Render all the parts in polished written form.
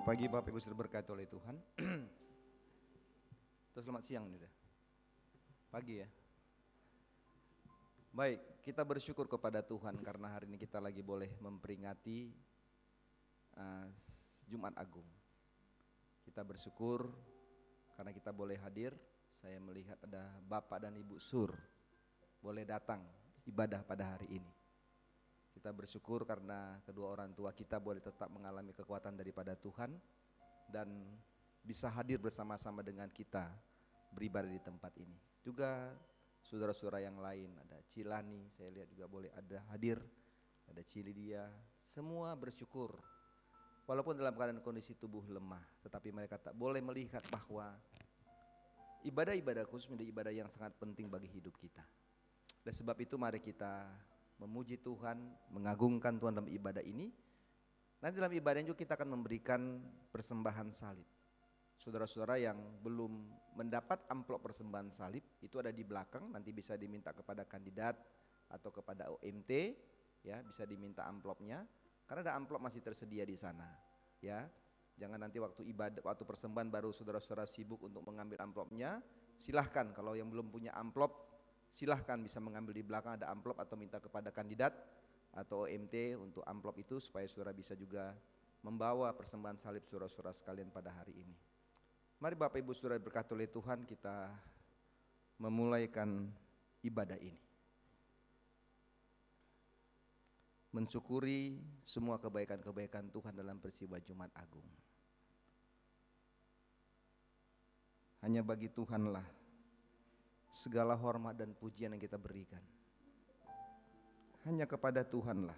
pagi Bapak Ibu sudah berkati oleh Tuhan. Atau selamat siang nih udah. Pagi ya. Baik, kita bersyukur kepada Tuhan karena hari ini kita lagi boleh memperingati Jumat Agung. Kita bersyukur karena kita boleh hadir. Saya melihat ada Bapak dan Ibu Sur boleh datang ibadah pada hari ini. Kita bersyukur karena kedua orang tua kita boleh tetap mengalami kekuatan daripada Tuhan dan bisa hadir bersama-sama dengan kita beribadah di tempat ini. Juga saudara-saudara yang lain, ada Cilani, saya lihat juga boleh ada hadir, ada Cilidia, semua bersyukur. Walaupun dalam keadaan kondisi tubuh lemah, tetapi mereka tak boleh melihat bahwa ibadah-ibadah khusus menjadi ibadah yang sangat penting bagi hidup kita. Oleh sebab itu mari kita memuji Tuhan, mengagungkan Tuhan dalam ibadah ini. Nanti dalam ibadah juga kita akan memberikan persembahan salib. Saudara-saudara yang belum mendapat amplop persembahan salib, itu ada di belakang, nanti bisa diminta kepada kandidat atau kepada OMT, ya bisa diminta amplopnya, karena ada amplop masih tersedia di sana, ya. Jangan nanti waktu ibadah, waktu persembahan baru saudara-saudara sibuk untuk mengambil amplopnya. Silahkan kalau yang belum punya amplop, silahkan bisa mengambil di belakang ada amplop atau minta kepada kandidat atau OMT untuk amplop itu supaya saudara bisa juga membawa persembahan salib saudara-saudara sekalian pada hari ini. Mari Bapak Ibu Saudara berkati oleh Tuhan, kita memulaikan ibadah ini. Mensyukuri semua kebaikan-kebaikan Tuhan dalam peristiwa Jumat Agung. Hanya bagi Tuhanlah segala hormat dan pujian yang kita berikan. Hanya kepada Tuhanlah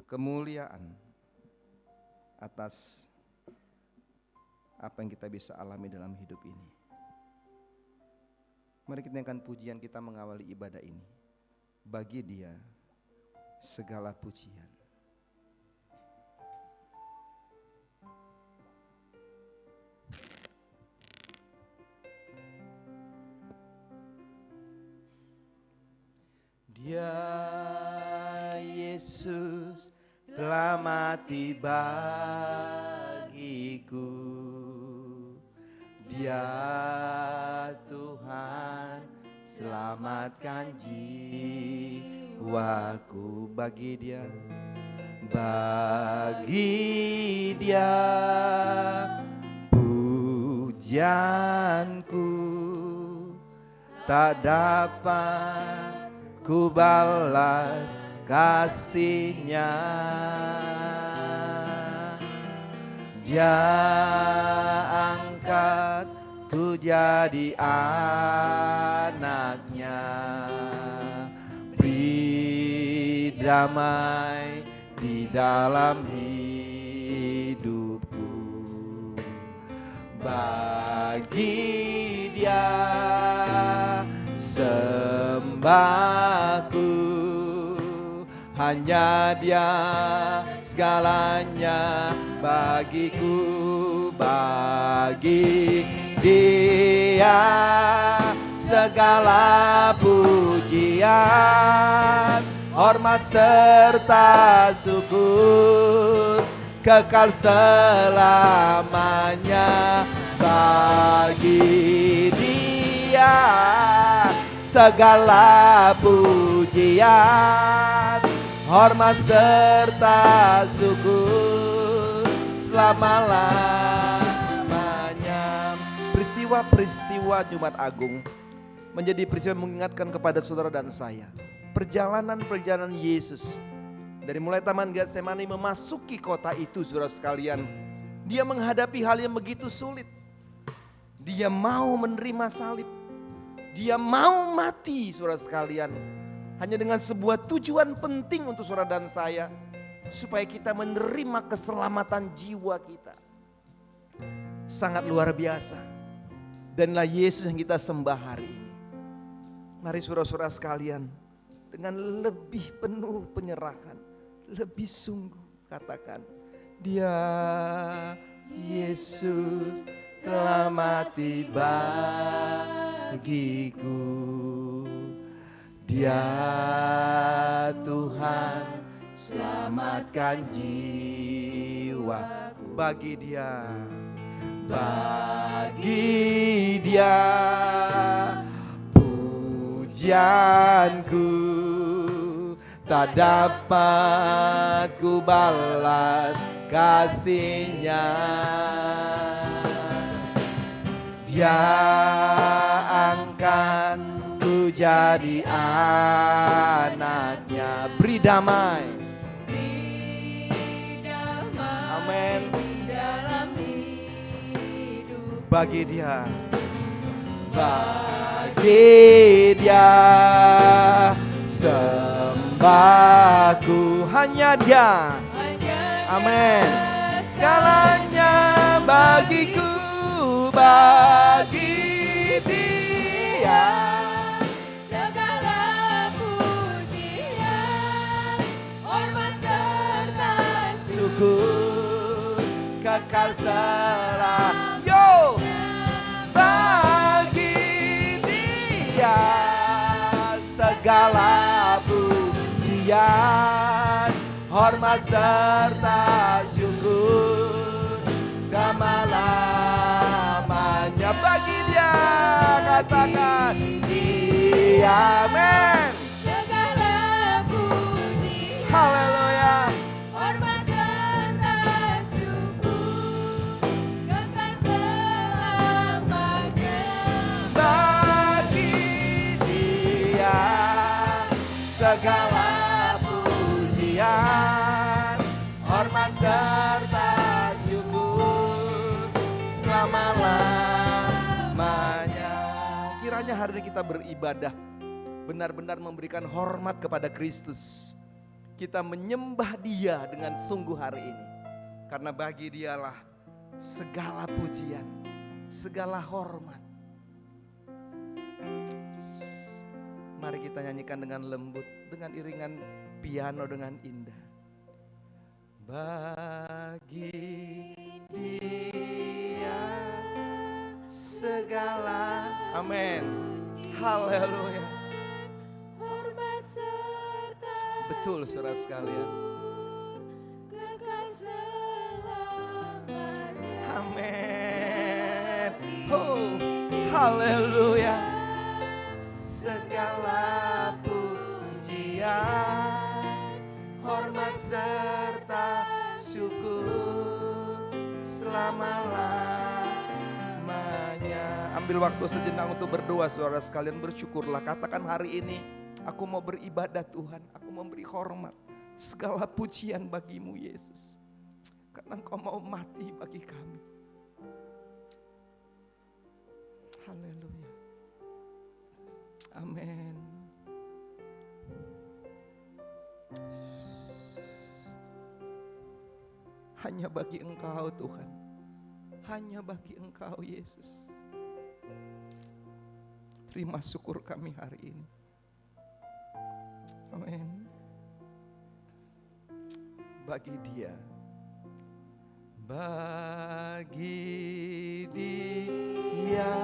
kemuliaan atas apa yang kita bisa alami dalam hidup ini. Mari kita naikkan pujian kita mengawali ibadah ini. Bagi Dia segala pujian. Dia Yesus telah mati bagiku. Dia Tuhan selamatkan jiwaku. Bagi Dia pujianku tak dapat ku balas kasih-Nya. Dia angkat ku jadi anak-Nya. Beri damai di dalam hidupku. Bagi Dia sembahku, hanya Dia segalanya bagiku. Bagi Dia segala pujian, hormat serta syukur kekal selamanya. Bagi Dia segala pujian, hormat serta syukur selama-lamanya. Peristiwa-peristiwa Jumat Agung menjadi peristiwa yang mengingatkan kepada saudara dan saya perjalanan-perjalanan Yesus dari mulai Taman Getsemani memasuki kota itu. Saudara sekalian, Dia menghadapi hal yang begitu sulit. Dia mau menerima salib, Dia mau mati, saudara sekalian, hanya dengan sebuah tujuan penting untuk saudara dan saya, supaya kita menerima keselamatan jiwa kita. Sangat luar biasa. Danlah Yesus yang kita sembah hari ini. Mari saudara-saudara sekalian, dengan lebih penuh penyerahan, lebih sungguh katakan, Dia Yesus telah mati bagiku. Dia Tuhan selamatkan jiwaku. jiwaku. Bagi Dia, bagi Dia pujianku, tak dapat ku balas kasih-Nya. Dia angkat ku jadi anak-Nya. Beri damai, amin, bagi Dia, bagi Dia sembahku, hanya Dia, amin, segalanya bagiku, bagi Dia segala pujian, hormat serta syukur kekal selamanya. Yo, bagi Dia segala pujian, hormat serta syukur selama-lamanya. Bagi Dia, katakan Dia, amin, segala puji, haleluya, hormat serta syukur kekal selamanya. Bagi Dia segala pujian, hormat serta syukur selama-lamanya. Kiranya hari ini kita beribadah, benar-benar memberikan hormat kepada Kristus. Kita menyembah Dia dengan sungguh hari ini, karena bagi Dialah segala pujian, segala hormat. Mari kita nyanyikan dengan lembut, dengan iringan piano dengan indah. Bagi Dia segala, amin, haleluya, hormat serta betul saudara sekalian, kekal selamanya. Amin, oh haleluya, segala pujian, hormat serta syukur selama-lamanya. Ambil waktu sejenak untuk berdoa saudara sekalian, bersyukurlah. Katakan hari ini, aku mau beribadah Tuhan, aku memberi hormat, segala pujian bagi-Mu Yesus, karena Engkau mau mati bagi kami. Haleluya, amin. Hanya bagi Engkau Tuhan, hanya bagi Engkau Yesus. Terima syukur kami hari ini. Amin. Bagi Dia, bagi Dia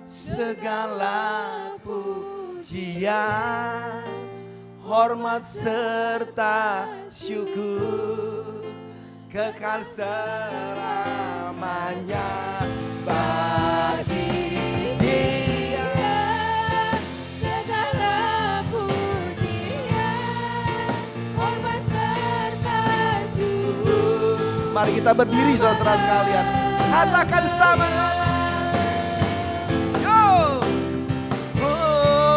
segala pujian, hormat serta syukur kekal selamanya. Bagi Dia segala pujian, hormat serta syukur. Mari kita berdiri saudara sekalian, katakan sama-sama. Yo,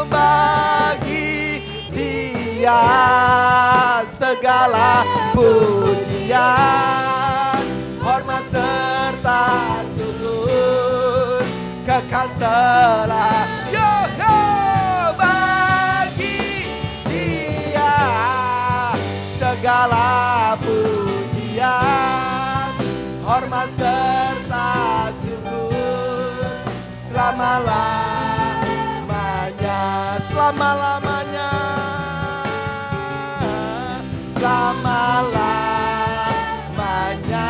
bagi Dia segala pujian, hormat serta syukur kekal selamanya. Yo, yo, bagi Dia segala pujian, hormat serta syukur selama-lamanya, selama-lamanya, selama-lamanya.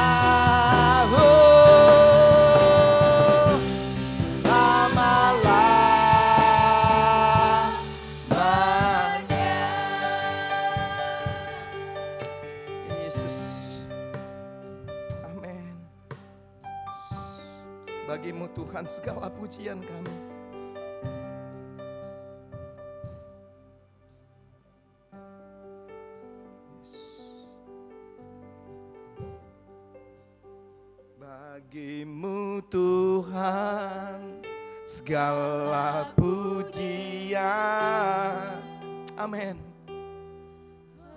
Oh, selama-lamanya. Yesus, Bagimu Tuhan segala pujian kami. Bagimu Tuhan segala pujian. Amin.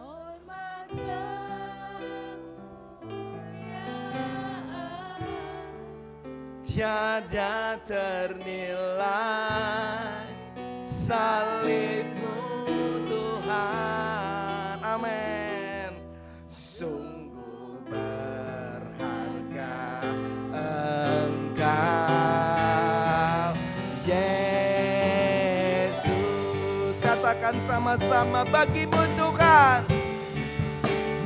Hormat kemuliaan Tiada ternilai salibmu Tuhan. Amin. Sungguh berharga Engkau Yesus. Katakan sama-sama, bagimu Tuhan,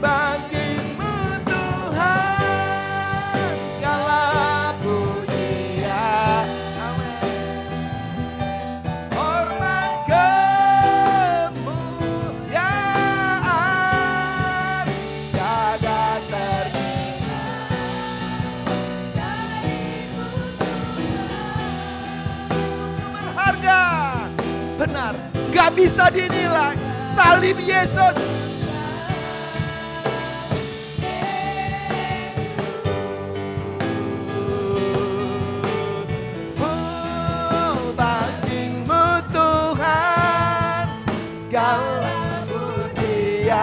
bagimu Tuhan segala pujian. Amin. Hormat kemuliaan tiada berharga. Benar, gak bisa dinilai salib Yesus. Bagimu Tuhan segala pujian.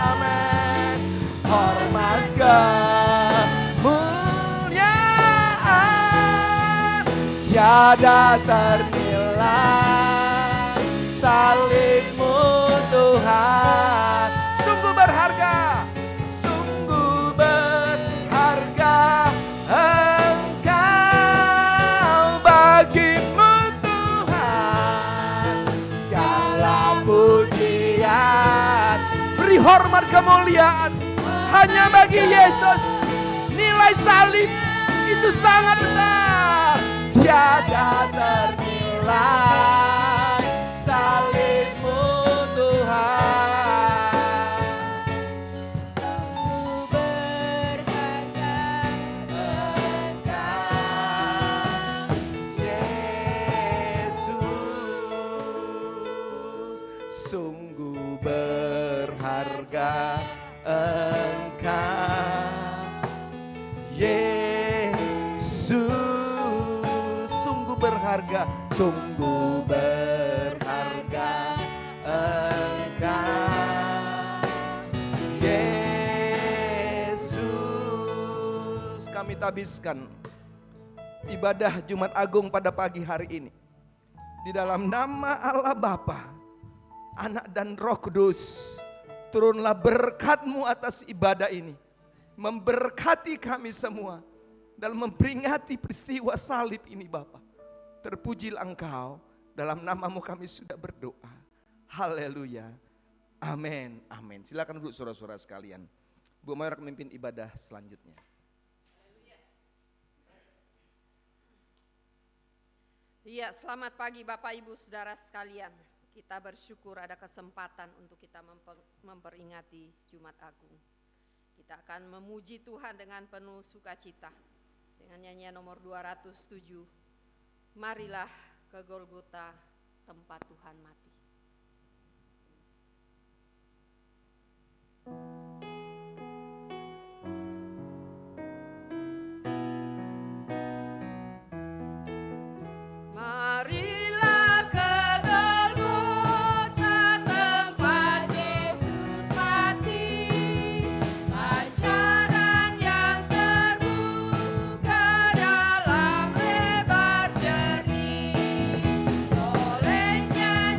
Amin. Hormat kemuliaan tiada ternilai salibmu Tuhan. Sungguh berharga, sungguh berharga Engkau. Bagimu Tuhan segala pujian. Beri hormat kemuliaan hanya bagi Yesus. Nilai salib itu sangat besar. Tiada ternilai salibmu Tuhan. sungguh berharga Engkau. Yesus, sungguh berharga Engkau. Yesus, sungguh berharga, sungguh berharga Engkau. Yesus, kami tabiskan ibadah Jumat Agung pada pagi hari ini di dalam nama Allah Bapa, Anak dan Roh Kudus. Turunlah berkat-Mu atas ibadah ini, memberkati kami semua dalam memperingati peristiwa salib ini Bapa. Terpujilah Engkau, dalam nama-Mu kami sudah berdoa. Haleluya. Amin. Amin. Silakan duduk saudara-saudara sekalian. Bu Mayra memimpin ibadah selanjutnya. Iya, selamat pagi Bapak Ibu Saudara sekalian. Kita bersyukur ada kesempatan untuk kita memperingati Jumat Agung. Kita akan memuji Tuhan dengan penuh sukacita dengan nyanyian nomor 207. Marilah ke Golgota, tempat Tuhan mati. Marilah ke Golgota, tempat Yesus mati. Pancaran yang terbuka dalam lebar jernih. Olehnya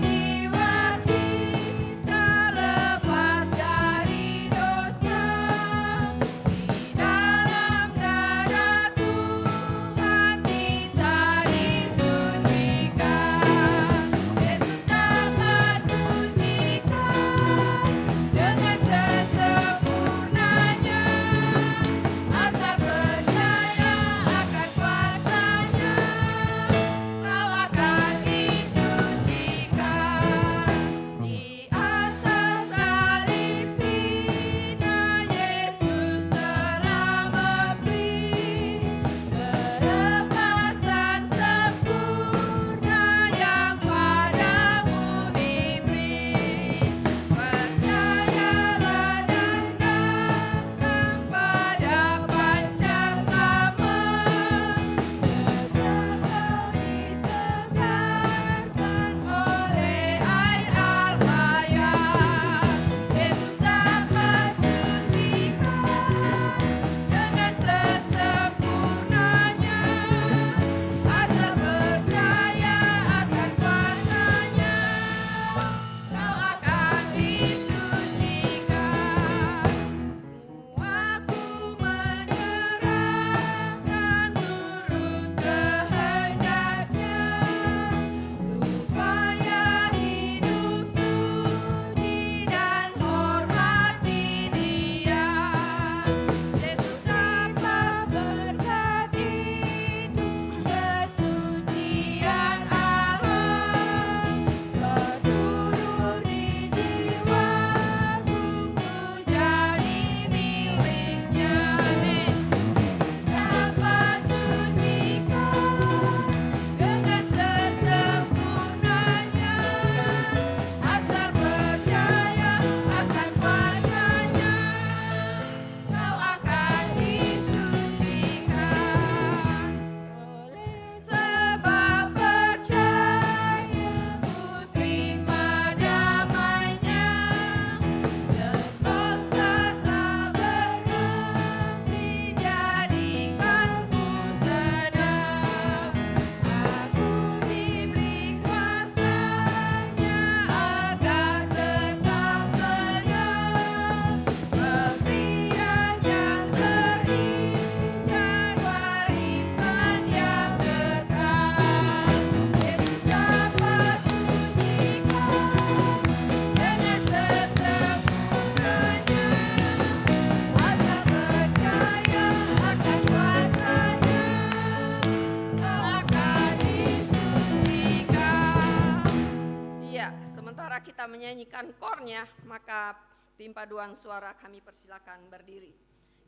kita menyanyikan kornya, maka tim paduan suara kami persilakan berdiri.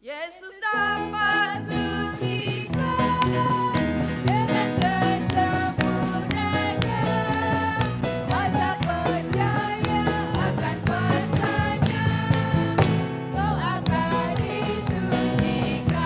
Yesus tampak suci dengan sesempurnanya, masa percaya akan kuasanya, kau akan disucikan.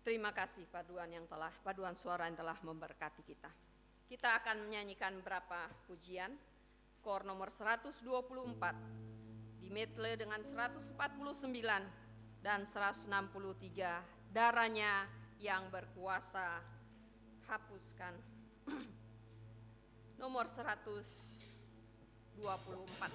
Terima kasih paduan suara yang telah memberkati kita. Kita akan menyanyikan beberapa pujian. Kor nomor 124 di medley dengan 149 dan 163, darahnya yang berkuasa hapuskan. Nomor 124.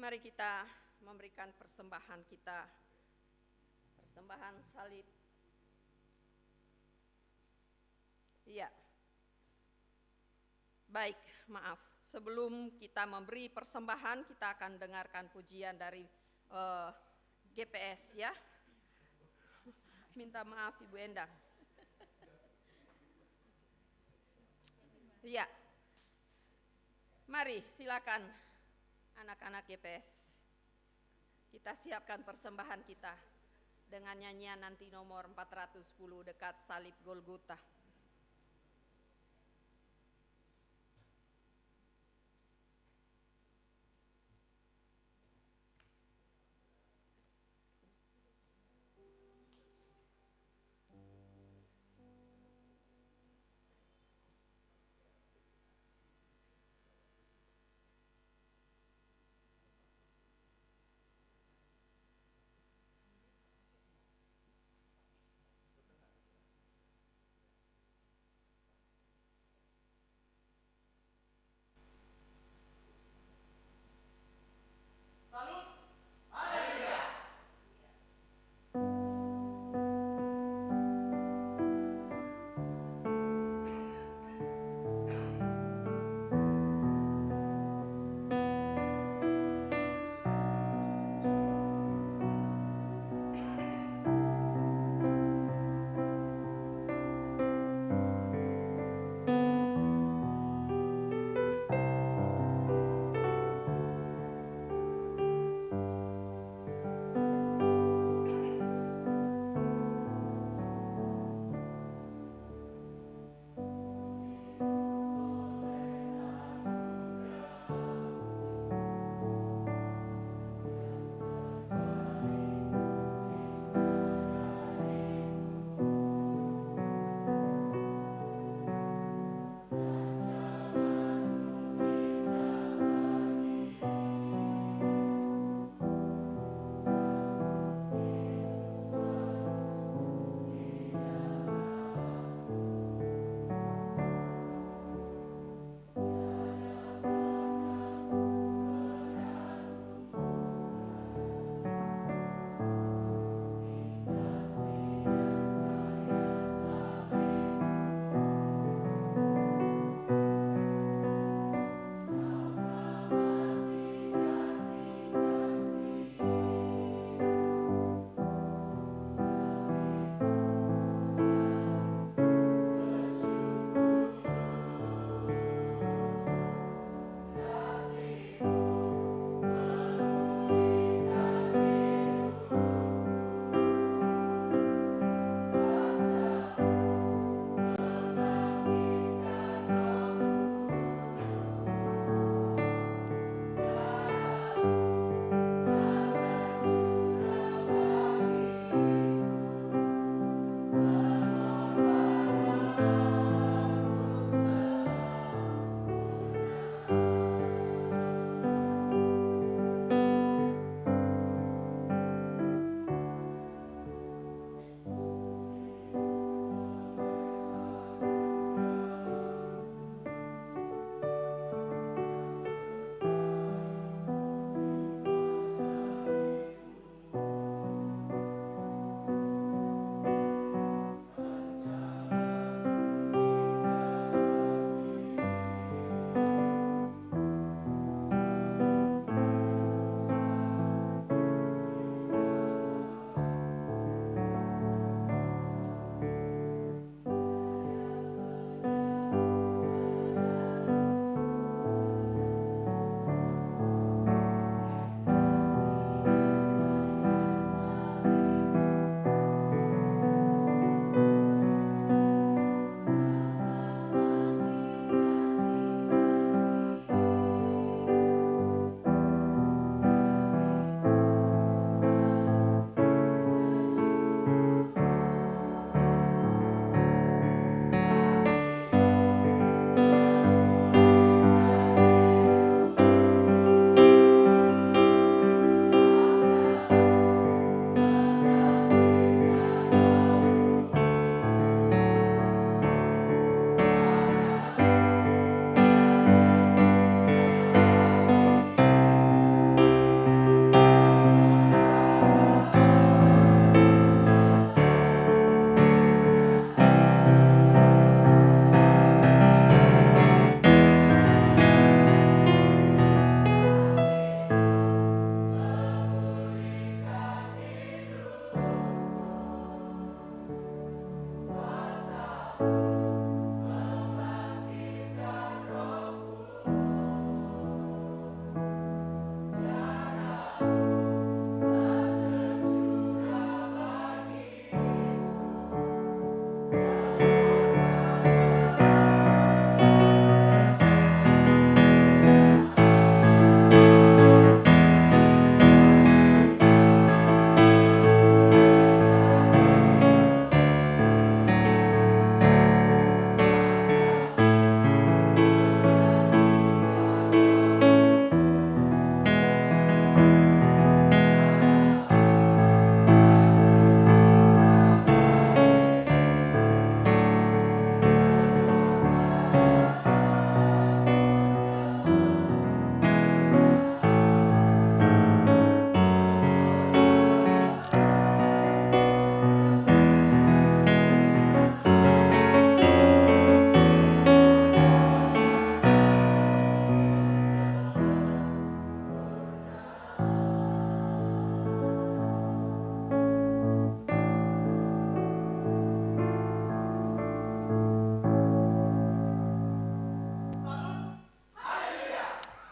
Mari kita memberikan persembahan kita, persembahan salib. Iya. Baik, maaf. Sebelum kita memberi persembahan, kita akan dengarkan pujian dari GPS ya. Minta maaf Ibu Endang. Iya. Mari silakan anak-anak GPS. Kita siapkan persembahan kita dengan nyanyian nanti nomor 410, dekat salib Golgota.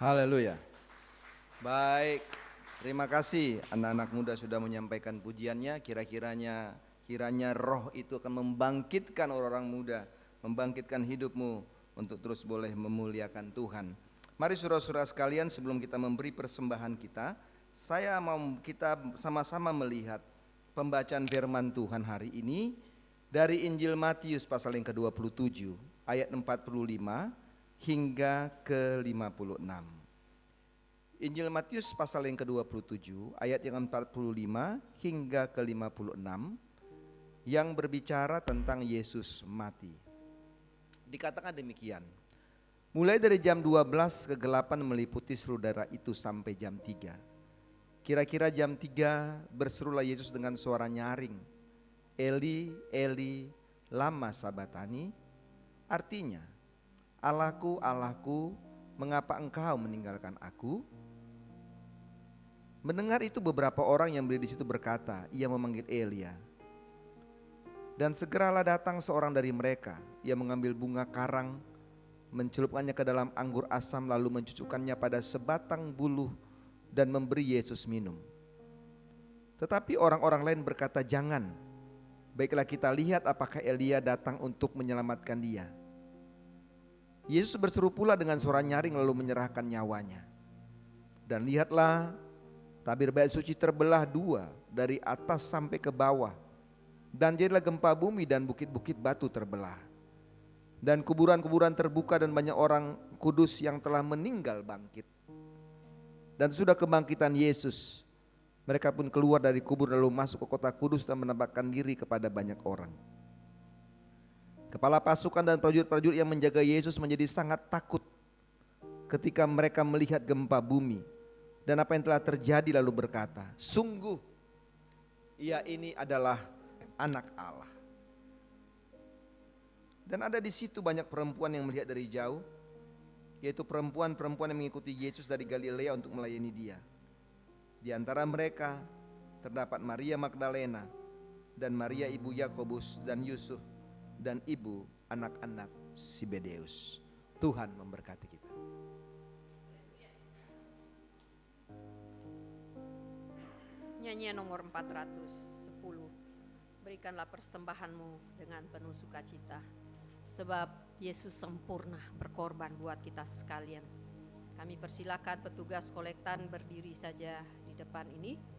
Haleluya. Baik, terima kasih anak-anak muda sudah menyampaikan pujiannya. Kiranya roh itu akan membangkitkan orang-orang muda, membangkitkan hidupmu untuk terus boleh memuliakan Tuhan. Mari saudara-saudara sekalian, sebelum kita memberi persembahan kita, saya mau kita sama-sama melihat pembacaan firman Tuhan hari ini dari Injil Matius pasal yang ke-27 ayat 45 hingga ke-56. Injil Matius pasal yang ke-27 ayat yang 45 hingga ke-56 yang berbicara tentang Yesus mati. Dikatakan demikian, mulai dari jam 12 kegelapan meliputi seluruh daerah itu sampai jam 3. Kira-kira jam 3 berserulah Yesus dengan suara nyaring, Eli, Eli, lama sabatani, artinya, Allahku, Allahku, mengapa engkau meninggalkan aku? Mendengar itu beberapa orang yang berdiri di situ berkata, ia memanggil Elia. Dan segeralah datang seorang dari mereka, ia mengambil bunga karang, mencelupkannya ke dalam anggur asam lalu mencucukkannya pada sebatang buluh dan memberi Yesus minum. Tetapi orang-orang lain berkata, jangan, baiklah kita lihat apakah Elia datang untuk menyelamatkan dia. Yesus berseru pula dengan suara nyaring lalu menyerahkan nyawanya. Dan lihatlah, tabir bait suci terbelah dua dari atas sampai ke bawah. Dan jadilah gempa bumi dan bukit-bukit batu terbelah. Dan kuburan-kuburan terbuka dan banyak orang kudus yang telah meninggal bangkit. Dan sudah kebangkitan Yesus, mereka pun keluar dari kubur lalu masuk ke kota kudus dan menampakkan diri kepada banyak orang. Kepala pasukan dan prajurit-prajurit yang menjaga Yesus menjadi sangat takut ketika mereka melihat gempa bumi dan apa yang telah terjadi, lalu berkata, sungguh ia ini adalah anak Allah. Dan ada di situ banyak perempuan yang melihat dari jauh, yaitu perempuan-perempuan yang mengikuti Yesus dari Galilea untuk melayani dia. Di antara mereka terdapat Maria Magdalena dan Maria ibu Yakobus dan Yusuf dan ibu anak-anak Zebedeus. Tuhan memberkati kita. Nyanyian nomor 410. Berikanlah persembahanmu dengan penuh sukacita, sebab Yesus sempurna berkorban buat kita sekalian. Kami persilakan petugas kolektan berdiri saja di depan ini.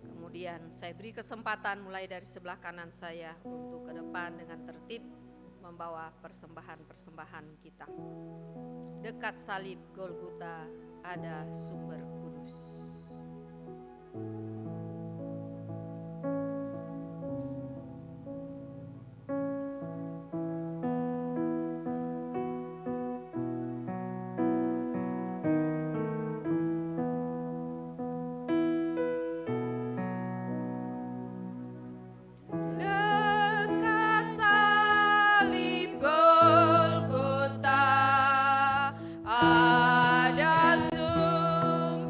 Kemudian saya beri kesempatan mulai dari sebelah kanan saya untuk ke depan dengan tertib membawa persembahan-persembahan kita. Dekat salib Golgota ada sumber kudus. Ada sumber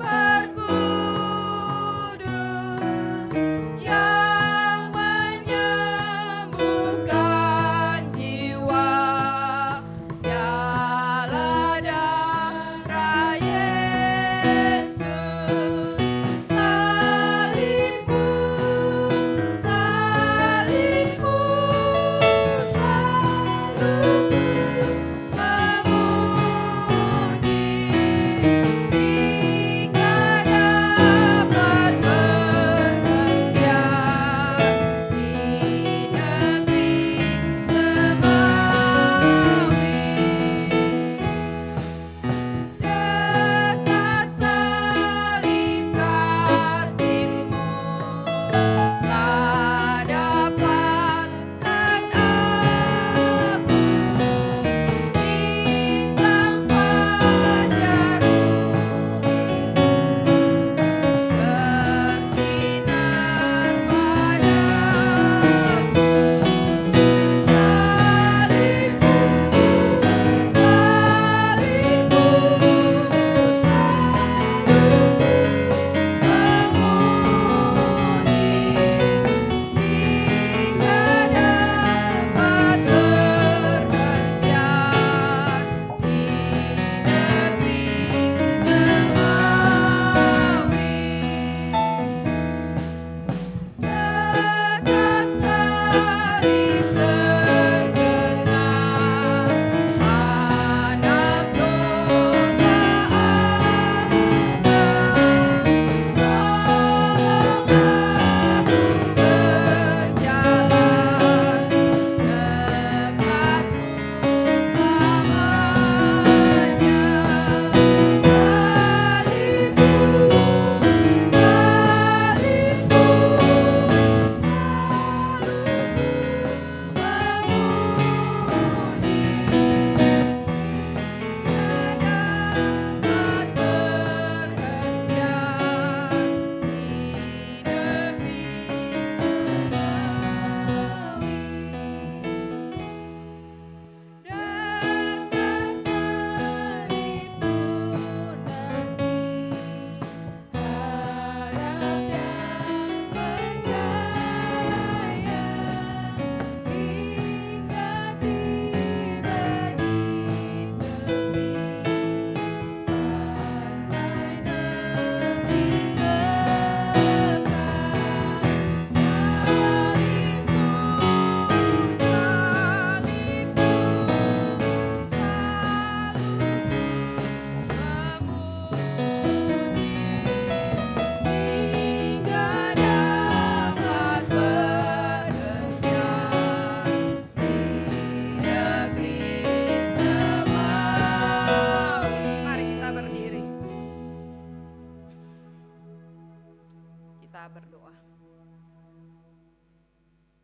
kita berdoa.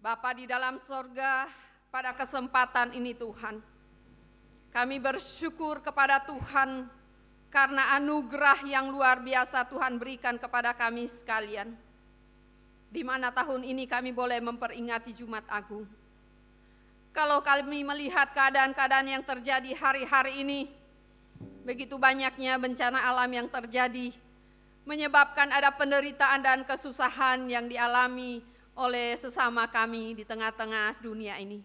Bapa di dalam sorga, pada kesempatan ini Tuhan, kami bersyukur kepada Tuhan karena anugerah yang luar biasa Tuhan berikan kepada kami sekalian. Di mana tahun ini kami boleh memperingati Jumat Agung. Kalau kami melihat keadaan-keadaan yang terjadi hari-hari ini, begitu banyaknya bencana alam yang terjadi, menyebabkan ada penderitaan dan kesusahan yang dialami oleh sesama kami di tengah-tengah dunia ini.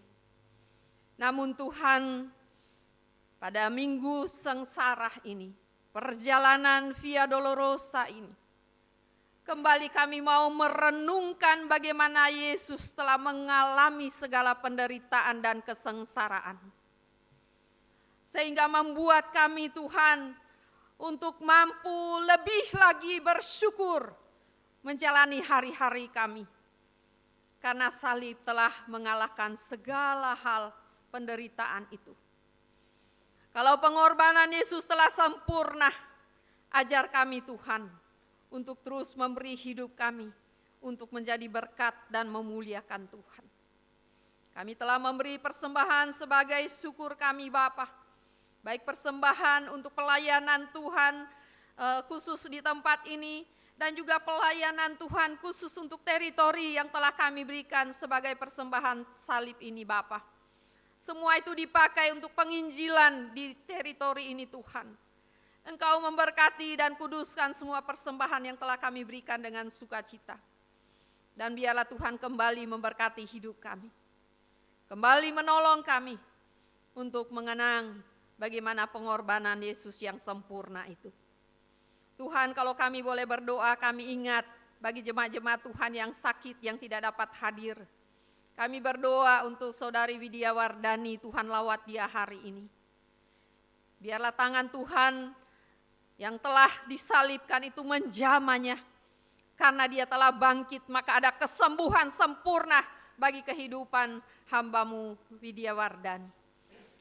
Namun Tuhan, pada minggu sengsara ini, perjalanan Via Dolorosa ini, kembali kami mau merenungkan bagaimana Yesus telah mengalami segala penderitaan dan kesengsaraan. Sehingga membuat kami Tuhan untuk mampu lebih lagi bersyukur menjalani hari-hari kami. Karena salib telah mengalahkan segala hal penderitaan itu. Kalau pengorbanan Yesus telah sempurna, ajar kami Tuhan untuk terus memberi hidup kami untuk menjadi berkat dan memuliakan Tuhan. Kami telah memberi persembahan sebagai syukur kami Bapa, baik persembahan untuk pelayanan Tuhan khusus di tempat ini, dan juga pelayanan Tuhan khusus untuk teritori yang telah kami berikan sebagai persembahan salib ini Bapa. Semua itu dipakai untuk penginjilan di teritori ini Tuhan. Engkau memberkati dan kuduskan semua persembahan yang telah kami berikan dengan sukacita. Dan biarlah Tuhan kembali memberkati hidup kami. Kembali menolong kami untuk mengenang bagaimana pengorbanan Yesus yang sempurna itu. Tuhan, kalau kami boleh berdoa, kami ingat bagi jemaat-jemaat Tuhan yang sakit, yang tidak dapat hadir. Kami berdoa untuk saudari Widya Wardani, Tuhan lawat dia hari ini. Biarlah tangan Tuhan yang telah disalibkan itu menjamahnya. Karena dia telah bangkit, maka ada kesembuhan sempurna bagi kehidupan hamba-Mu Widya Wardani.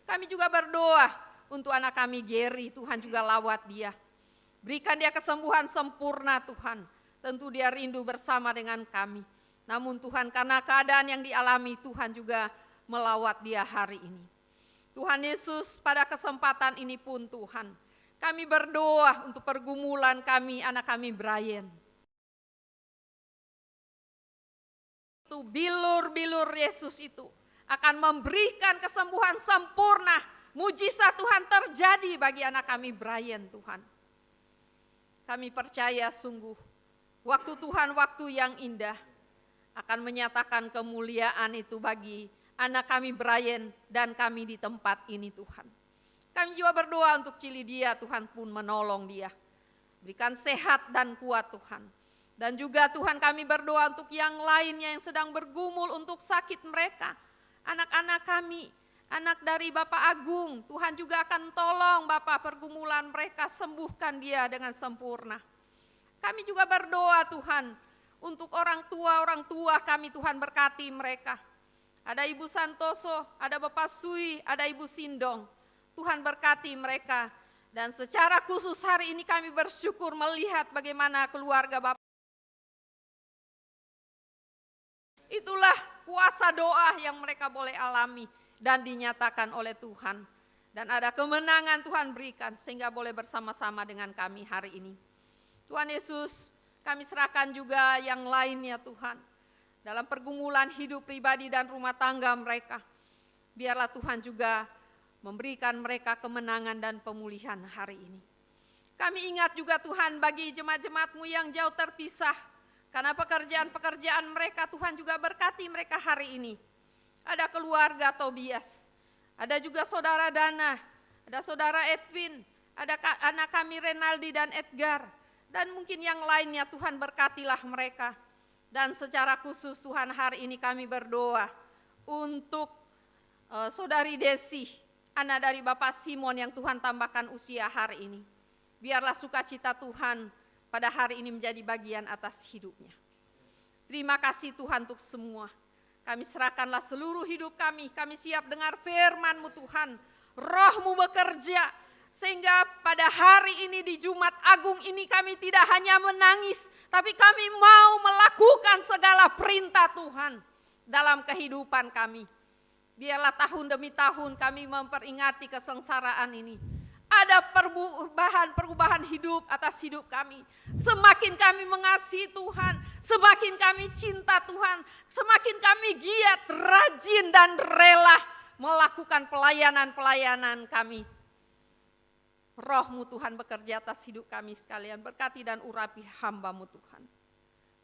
Kami juga berdoa untuk anak kami Geri, Tuhan juga lawat dia. Berikan dia kesembuhan sempurna Tuhan. Tentu dia rindu bersama dengan kami. Namun Tuhan, karena keadaan yang dialami, Tuhan juga melawat dia hari ini. Tuhan Yesus, pada kesempatan ini pun Tuhan, kami berdoa untuk pergumulan kami, anak kami Brian. Itu bilur-bilur Yesus itu akan memberikan kesembuhan sempurna. Mujizat Tuhan terjadi bagi anak kami Brian Tuhan. Kami percaya sungguh waktu Tuhan waktu yang indah akan menyatakan kemuliaan itu bagi anak kami Brian dan kami di tempat ini Tuhan. Kami juga berdoa untuk Cili dia, Tuhan pun menolong dia. Berikan sehat dan kuat Tuhan. Dan juga Tuhan kami berdoa untuk yang lainnya yang sedang bergumul untuk sakit mereka. Anak-anak kami, anak dari Bapak Agung, Tuhan juga akan tolong Bapak pergumulan mereka, sembuhkan dia dengan sempurna. Kami juga berdoa Tuhan untuk orang tua kami, Tuhan berkati mereka. Ada Ibu Santoso, ada Bapak Sui, ada Ibu Sindong. Tuhan berkati mereka. Dan secara khusus hari ini kami bersyukur melihat bagaimana keluarga Bapak. Itulah kuasa doa yang mereka boleh alami dan dinyatakan oleh Tuhan. Dan ada kemenangan Tuhan berikan sehingga boleh bersama-sama dengan kami hari ini. Tuhan Yesus, kami serahkan juga yang lainnya Tuhan. Dalam pergumulan hidup pribadi dan rumah tangga mereka. Biarlah Tuhan juga memberikan mereka kemenangan dan pemulihan hari ini. Kami ingat juga Tuhan bagi jemaat-jemaat-Mu yang jauh terpisah. Karena pekerjaan-pekerjaan mereka Tuhan juga berkati mereka hari ini. Ada keluarga Tobias, ada juga saudara Dana, ada saudara Edwin, ada anak kami Renaldi dan Edgar. Dan mungkin yang lainnya Tuhan berkatilah mereka. Dan secara khusus Tuhan hari ini kami berdoa untuk saudari Desi, anak dari Bapak Simon yang Tuhan tambahkan usia hari ini. Biarlah sukacita Tuhan pada hari ini menjadi bagian atas hidupnya. Terima kasih Tuhan untuk semua. Kami serahkanlah seluruh hidup kami siap dengar firman-Mu Tuhan. Roh-Mu bekerja Sehingga pada hari ini di Jumat Agung ini kami tidak hanya menangis, tapi kami mau melakukan segala perintah Tuhan dalam kehidupan kami. Biarlah tahun demi tahun kami memperingati kesengsaraan ini. Ada perubahan hidup atas hidup kami. Semakin kami mengasihi Tuhan, semakin kami cinta Tuhan, semakin kami giat, rajin dan rela melakukan pelayanan-pelayanan kami. Roh-Mu Tuhan bekerja atas hidup kami sekalian. Berkati dan urapi hamba-Mu Tuhan.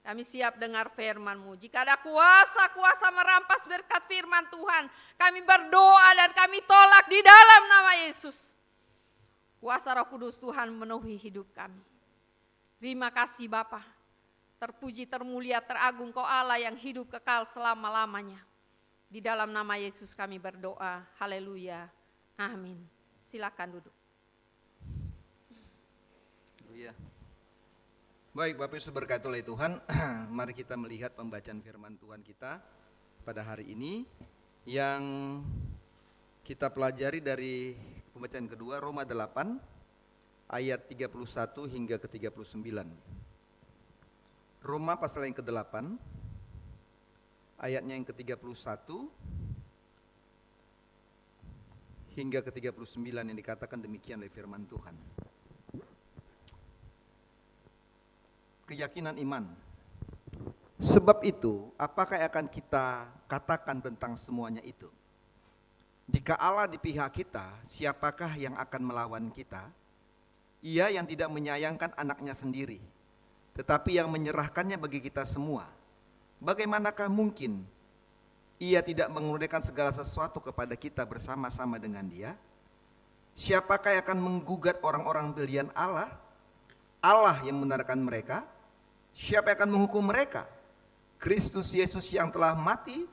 Kami siap dengar firman-Mu. Jika ada kuasa-kuasa merampas berkat firman Tuhan, kami berdoa dan kami tolak di dalam nama Yesus. Kuasa Roh Kudus Tuhan memenuhi hidup kami. Terima kasih Bapa. Terpuji, termulia, teragung Kau Allah yang hidup kekal selama-lamanya. Di dalam nama Yesus kami berdoa. Haleluya. Amin. Silakan duduk. Ya. Baik, Bapak Ibu berkati oleh Tuhan, mari kita melihat pembacaan firman Tuhan kita pada hari ini yang kita pelajari dari pembacaan kedua Roma 8 ayat 31 hingga ke 39. Roma pasal yang ke-8 ayatnya yang ke-31 hingga ke 39 yang dikatakan demikian oleh firman Tuhan. Keyakinan iman. Sebab itu, apakah yang akan kita katakan tentang semuanya itu? Jika Allah di pihak kita, siapakah yang akan melawan kita? Ia yang tidak menyayangkan anaknya sendiri, tetapi yang menyerahkannya bagi kita semua. Bagaimanakah mungkin Ia tidak mengurniakan segala sesuatu kepada kita bersama-sama dengan Dia? Siapakah yang akan menggugat orang-orang pilihan Allah? Allah yang membenarkan mereka. Siapa yang akan menghukum mereka? Kristus Yesus yang telah mati,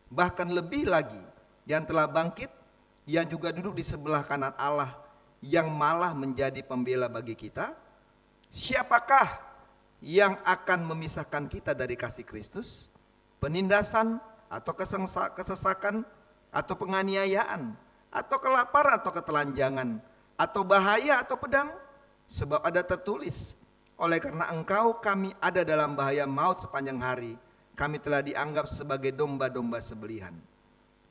bahkan lebih lagi yang telah bangkit, yang juga duduk di sebelah kanan Allah, yang malah menjadi pembela bagi kita. Siapakah yang akan memisahkan kita dari kasih Kristus? Penindasan atau kesesakan atau penganiayaan atau kelaparan atau ketelanjangan atau bahaya atau pedang? Sebab ada tertulis, oleh karena engkau kami ada dalam bahaya maut sepanjang hari, kami telah dianggap sebagai domba-domba sembelihan.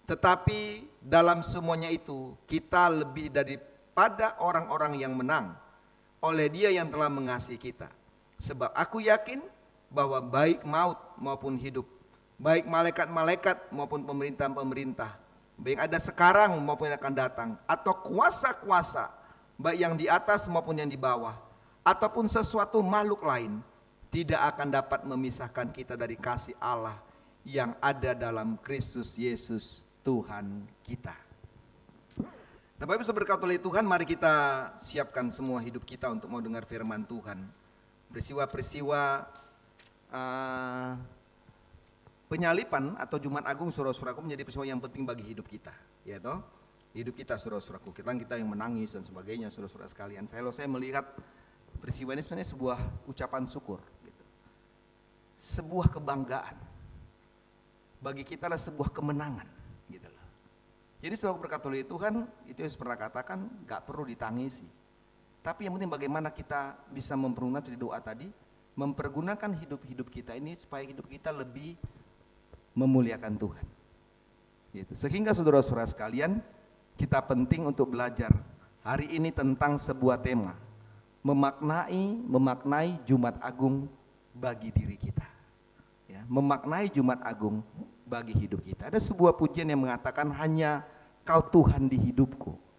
Tetapi dalam semuanya itu kita lebih daripada orang-orang yang menang oleh Dia yang telah mengasihi kita. Sebab aku yakin bahwa baik maut maupun hidup, baik malaikat-malaikat maupun pemerintah-pemerintah, baik ada sekarang maupun yang akan datang, atau kuasa-kuasa, baik yang di atas maupun yang di bawah, ataupun sesuatu makhluk lain, tidak akan dapat memisahkan kita dari kasih Allah yang ada dalam Kristus Yesus Tuhan kita. Nah, Bapak Ibu berkat oleh Tuhan, mari kita siapkan semua hidup kita untuk mau dengar firman Tuhan. Peristiwa-peristiwa penyalipan atau Jumat Agung, saudara-saudaraku, menjadi peristiwa yang penting bagi hidup kita, ya toh? Hidup kita, saudara-saudaraku, kita yang menangis dan sebagainya, saudara-saudara sekalian. Saya melihat peristiwa ini sebenarnya sebuah ucapan syukur, gitu. Sebuah kebanggaan. Bagi kita adalah sebuah kemenangan, gitu loh. Jadi saudara berkat oleh Tuhan, itu yang saya pernah katakan, gak perlu ditangisi. Tapi yang penting bagaimana kita bisa mempergunakan doa tadi, mempergunakan hidup kita ini supaya hidup kita lebih memuliakan Tuhan. Gitu. Sehingga saudara-saudara sekalian, kita penting untuk belajar hari ini tentang sebuah tema, memaknai Jumat Agung bagi diri kita. Ya, memaknai Jumat Agung bagi hidup kita. Ada sebuah pujian yang mengatakan, hanya Kau Tuhan di hidupku.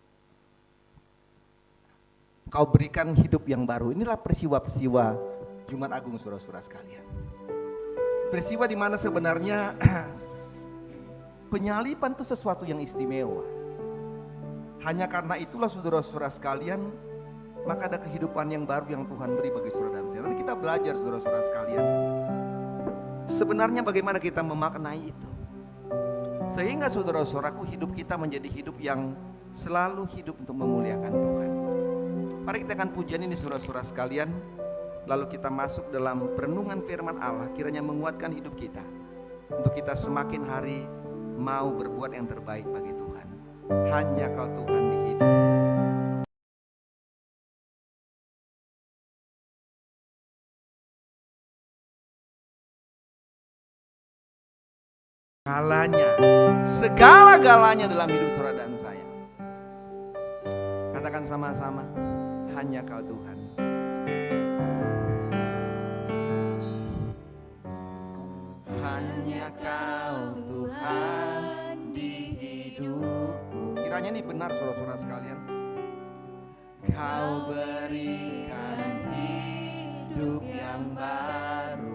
Kau berikan hidup yang baru. Inilah peristiwa-peristiwa Jumat Agung, saudara-saudara sekalian. Peristiwa di mana sebenarnya penyalipan itu sesuatu yang istimewa. Hanya karena itulah saudara-saudara sekalian, maka ada kehidupan yang baru yang Tuhan beri bagi saudara dan saya. Lalu kita belajar saudara-saudara sekalian, sebenarnya bagaimana kita memaknai itu. Sehingga saudara-saudaraku, hidup kita menjadi hidup yang selalu hidup untuk memuliakan Tuhan. Mari kita akan pujian ini saudara-saudara sekalian, lalu kita masuk dalam perenungan firman Allah, kiranya menguatkan hidup kita, untuk kita semakin hari mau berbuat yang terbaik bagi Tuhan. Hanya Kau Tuhan di hidup. Galanya, segala-galanya dalam hidup saudara dan saya. Katakan sama-sama, hanya Kau Tuhan. Hanya Kau Tuhan di hidupku. Kiranya ini benar saudara-saudara sekalian. Kau berikan hidup yang baru.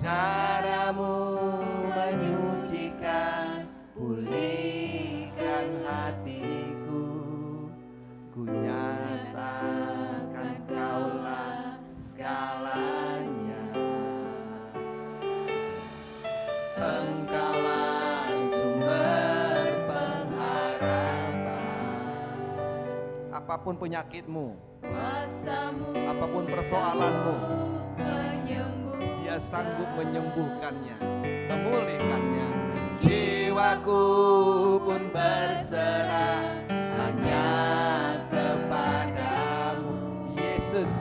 Caramu menyucikan, pulihkan hatiku. Ku nyatakan Kaulah segalanya. Engkaulah sumber pengharapan. Apapun penyakitmu, apapun persoalanmu, Dia sanggup menyembuhkannya, memulihkannya. Jiwaku pun berserah hanya kepadamu. Yesus,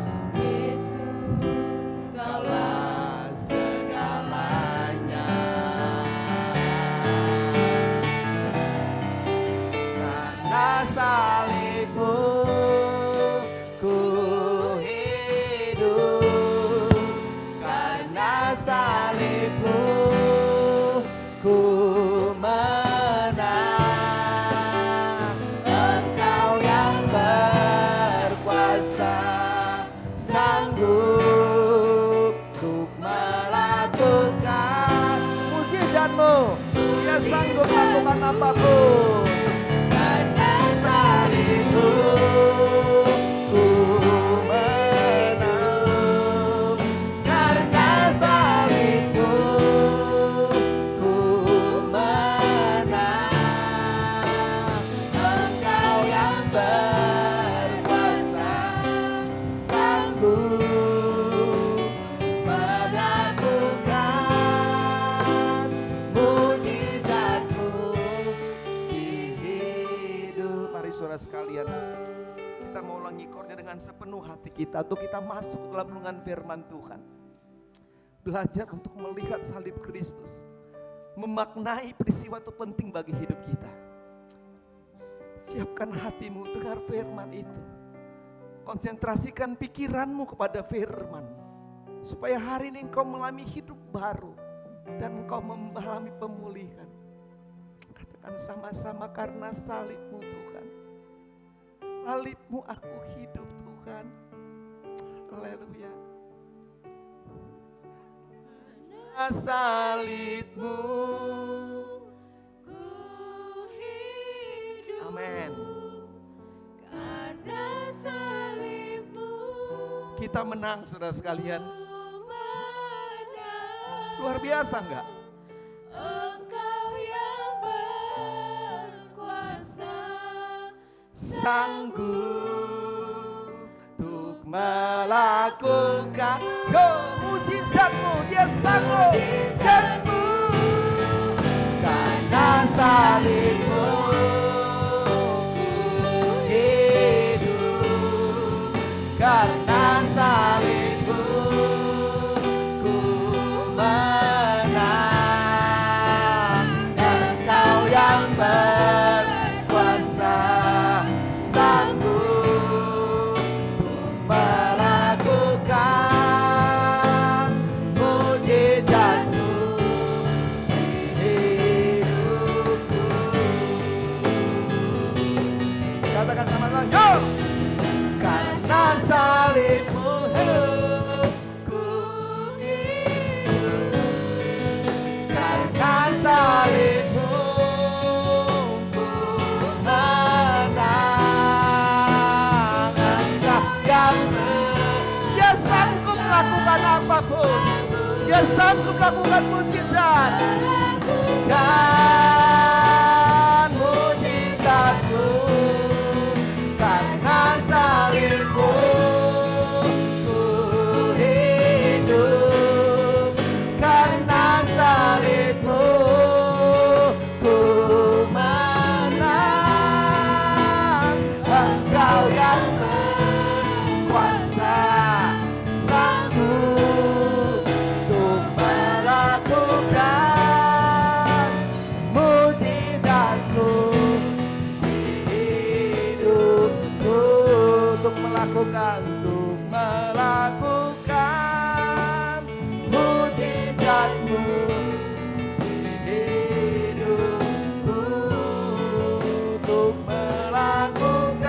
Kaulah segalanya. Karena salibmu ku hidup, karena salibmu ku menang. Engkau yang berkuasa, sanggup untuk melakukan mujizatmu. Dia sanggup melakukan apapun. Karena salibmu ku menang. Karena salibmu ku menang. Engkau yang berkuasa, sanggup melakukan mujizatmu di hidup. Mari saudara sekalian, kita mau ulangi kornya dengan sepenuh hati kita untuk kita masuk dalam renungan firman Tuhan. Belajar untuk melihat salib Kristus, memaknai peristiwa itu penting bagi hidup kita. Siapkan hatimu, dengar firman itu. Konsentrasikan pikiranmu kepada firman, supaya hari ini engkau mengalami hidup baru dan engkau mengalami pemulihan. Katakan sama-sama, karena salibmu Tuhan, salibmu aku hidup Tuhan. Haleluya. Karena salibmu ku hidup. Amin. Karena salibmu Kita menang saudara sekalian. ku menang. Luar biasa enggak? Engkau yang berkuasa, Sanggup untuk melakukan mujizatmu. Dia sanggup. Mujizatmu. Karena salibmu ku hidup. Karena salibmu ku menang. Engkau yang berkuasa, sanggup untuk melakukan mujizatmu di hidupku. Katakan sama-sama, yo! Karena salibmu ku hidup. Karena salibmu ku menang. Engkau yang Dia sanggup melakukan apapun. Dia sanggup melakukan mujizat. Dan mujizatmu. Karena salibmu ku hidup. Karena salibmu ku menang. Engkau yang berkuasa, sanggup untuk melakukan melakukan, untuk melakukan mujizat-Mu di hidupku, untuk melakukan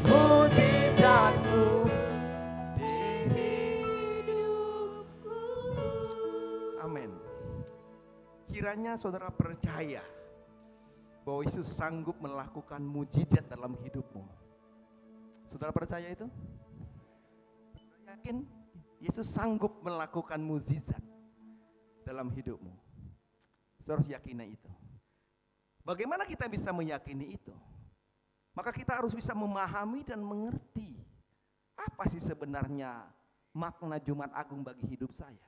mujizat-Mu di hidupku. Amin. Kiranya saudara percaya bahwa Yesus sanggup melakukan mujizat dalam hidupmu. Saudara percaya itu? Saudara yakin Yesus sanggup melakukan mujizat dalam hidupmu? Saudara harus yakini itu. Bagaimana kita bisa meyakini itu? Maka kita harus bisa memahami dan mengerti apa sih sebenarnya makna Jumat Agung bagi hidup saya.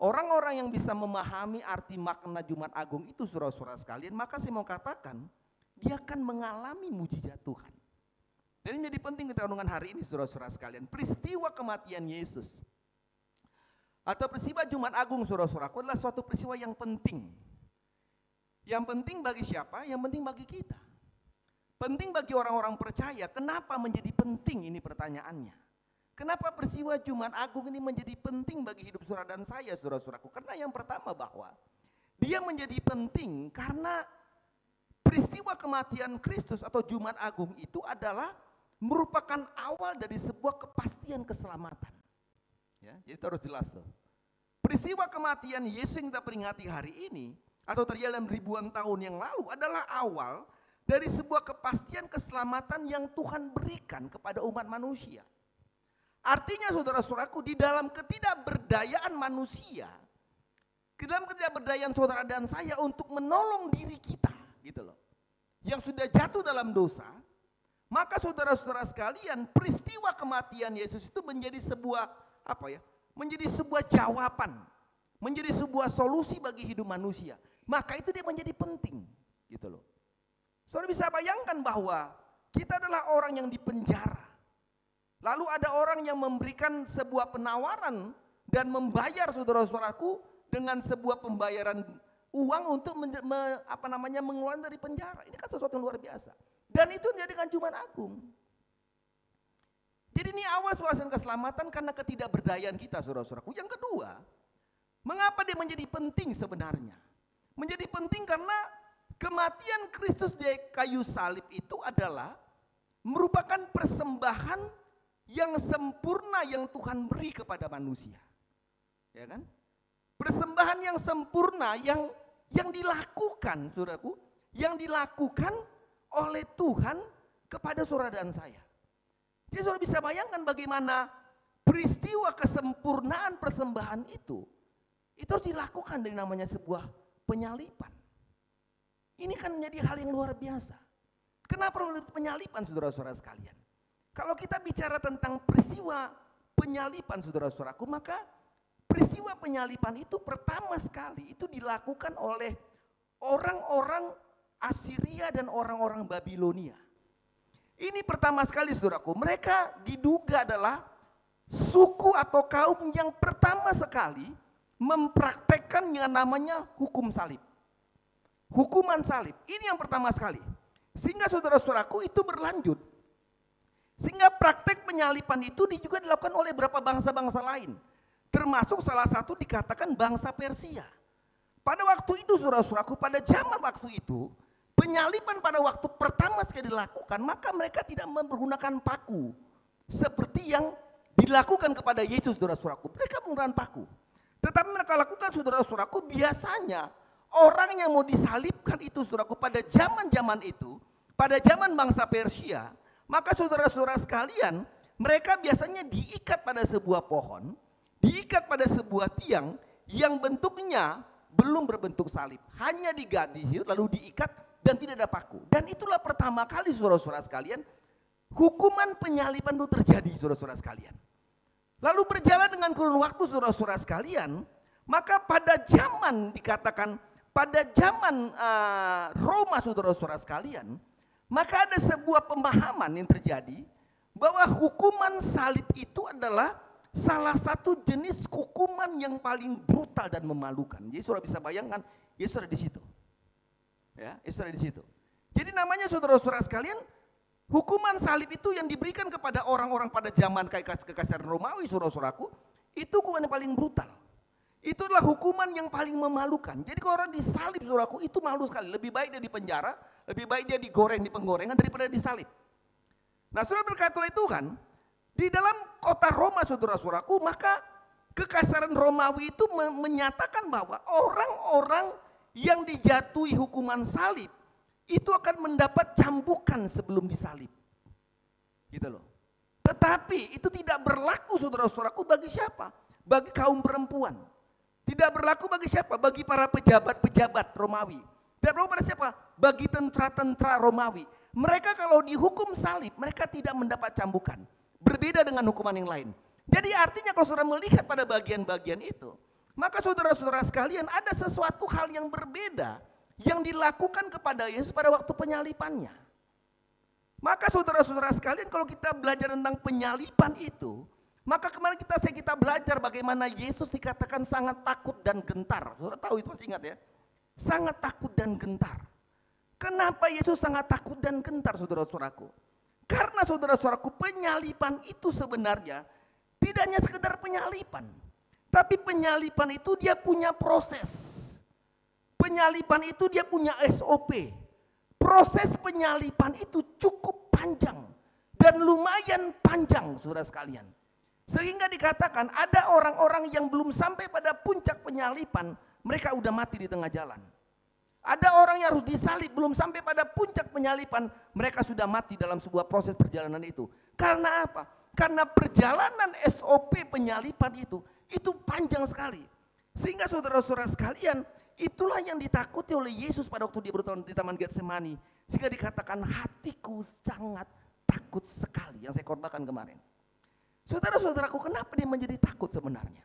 Orang-orang yang bisa memahami arti makna Jumat Agung itu, saudara-saudara sekalian, maka saya mau katakan, dia akan mengalami mujizat Tuhan. Dan ini menjadi penting kita renungan hari ini, saudara-saudara sekalian. Peristiwa kematian Yesus atau peristiwa Jumat Agung, saudara-saudaraku, adalah suatu peristiwa yang penting. Yang penting bagi siapa? Yang penting bagi kita. Penting bagi orang-orang percaya. Kenapa menjadi penting? Ini pertanyaannya. Kenapa peristiwa Jumat Agung ini menjadi penting bagi hidup saudara dan saya, saudara-saudaraku? Karena yang pertama bahwa dia menjadi penting karena peristiwa kematian Kristus atau Jumat Agung itu adalah merupakan awal dari sebuah kepastian keselamatan. Ya, jadi itu harus jelas loh. Peristiwa kematian Yesus yang kita peringati hari ini atau terjadi dalam ribuan tahun yang lalu adalah awal dari sebuah kepastian keselamatan yang Tuhan berikan kepada umat manusia. Artinya saudara-saudaraku, di dalam ketidakberdayaan manusia, di dalam ketidakberdayaan saudara dan saya untuk menolong diri kita, gitu loh, yang sudah jatuh dalam dosa, maka saudara-saudara sekalian, peristiwa kematian Yesus itu menjadi sebuah menjadi sebuah jawaban, menjadi sebuah solusi bagi hidup manusia. Maka itu dia menjadi penting, gitu loh. Saudara bisa bayangkan bahwa kita adalah orang yang dipenjara. Lalu ada orang yang memberikan sebuah penawaran dan membayar saudara-saudaraku dengan sebuah pembayaran uang untuk mengeluarkan dari penjara. Ini kan sesuatu yang luar biasa. Dan itu dijadikan Jumat Agung. Jadi ini awal suasana keselamatan karena ketidakberdayaan kita, saudara-saudaraku. Yang kedua, mengapa dia menjadi penting sebenarnya? Menjadi penting karena kematian Kristus di kayu salib itu adalah merupakan persembahan yang sempurna yang Tuhan beri kepada manusia, ya kan? Persembahan yang sempurna yang dilakukan, saudaraku, yang dilakukan oleh Tuhan kepada saudara dan saya. Jadi saudara bisa bayangkan bagaimana peristiwa kesempurnaan persembahan itu harus dilakukan dari namanya sebuah penyalipan. Ini kan menjadi hal yang luar biasa. Kenapa penyalipan, saudara-saudara sekalian? Kalau kita bicara tentang peristiwa penyalipan, saudara-saudaraku, maka peristiwa penyalipan itu pertama sekali itu dilakukan oleh orang-orang Assyria dan orang-orang Babilonia. Ini pertama sekali, saudaraku, mereka diduga adalah suku atau kaum yang pertama sekali mempraktekkan yang namanya hukum salib. Hukuman salib, ini yang pertama sekali. Sehingga saudara-saudaraku itu berlanjut. Sehingga praktek penyalipan itu juga dilakukan oleh beberapa bangsa-bangsa lain. Termasuk salah satu dikatakan bangsa Persia. Pada waktu itu saudara-saudaraku, pada zaman waktu itu, penyalipan pada waktu pertama sekali dilakukan, maka mereka tidak menggunakan paku. Seperti yang dilakukan kepada Yesus, saudara-saudaraku. Mereka menggunakan paku. Tetapi mereka lakukan, saudara-saudaraku, biasanya orang yang mau disalibkan itu, saudaraku, pada zaman-zaman itu, pada zaman bangsa Persia, maka saudara-saudara sekalian, mereka biasanya diikat pada sebuah pohon, diikat pada sebuah tiang yang bentuknya belum berbentuk salib, hanya diganti lalu diikat dan tidak ada paku. Dan itulah pertama kali, saudara-saudara sekalian, hukuman penyalipan itu terjadi, saudara-saudara sekalian. Lalu berjalan dengan kurun waktu, saudara-saudara sekalian, maka pada zaman dikatakan pada zaman Roma, saudara-saudara sekalian, maka ada sebuah pemahaman yang terjadi bahwa hukuman salib itu adalah salah satu jenis hukuman yang paling brutal dan memalukan. Jadi saudara bisa bayangkan, Yesus ada di situ. Ya, Yesus ada di situ. Jadi namanya saudara-saudara sekalian, Hukuman salib itu yang diberikan kepada orang-orang pada zaman kekaisaran Romawi, saudara-saudaraku, itu hukuman yang paling brutal. Itulah hukuman yang paling memalukan. Jadi kalau orang disalib, saudaraku, itu malu sekali. Lebih baik dia di penjara, lebih baik dia digoreng di penggorengan daripada disalib. Nah, saudara berkata oleh Tuhan, di dalam kota Roma, saudara-saudaraku, maka kekaisaran Romawi itu menyatakan bahwa orang-orang yang dijatuhi hukuman salib itu akan mendapat cambukan sebelum disalib. Gitu loh. Tetapi itu tidak berlaku, saudara-saudaraku, bagi siapa? Bagi kaum perempuan. Tidak berlaku bagi siapa? Bagi para pejabat-pejabat Romawi. Tidak berlaku pada siapa? Bagi tentara-tentara Romawi. Mereka kalau dihukum salib, mereka tidak mendapat cambukan. Berbeda dengan hukuman yang lain. Jadi artinya kalau saudara melihat pada bagian-bagian itu, maka saudara-saudara sekalian ada sesuatu hal yang berbeda yang dilakukan kepada Yesus pada waktu penyalipannya. Maka saudara-saudara sekalian kalau kita belajar tentang penyalipan itu, maka kemarin kita belajar bagaimana Yesus dikatakan sangat takut dan gentar. Saudara tahu itu, masih ingat ya? Sangat takut dan gentar. Kenapa Yesus sangat takut dan gentar, saudara-saudaraku? Karena saudara-saudaraku, penyalipan itu sebenarnya tidak hanya sekedar penyalipan. Tapi penyalipan itu dia punya proses. Penyalipan itu dia punya SOP. Proses penyalipan itu cukup panjang. Dan lumayan panjang, saudara sekalian. Sehingga dikatakan ada orang-orang yang belum sampai pada puncak penyalipan, mereka udah mati di tengah jalan. Ada orang yang harus disalib belum sampai pada puncak penyalipan, mereka sudah mati dalam sebuah proses perjalanan itu. Karena apa? Karena perjalanan SOP penyalipan itu panjang sekali. Sehingga saudara-saudara sekalian, itulah yang ditakuti oleh Yesus pada waktu dia bertahun di Taman Getsemani. Sehingga dikatakan hatiku sangat takut sekali, yang saya korbankan kemarin. Saudara-saudaraku, kenapa dia menjadi takut sebenarnya?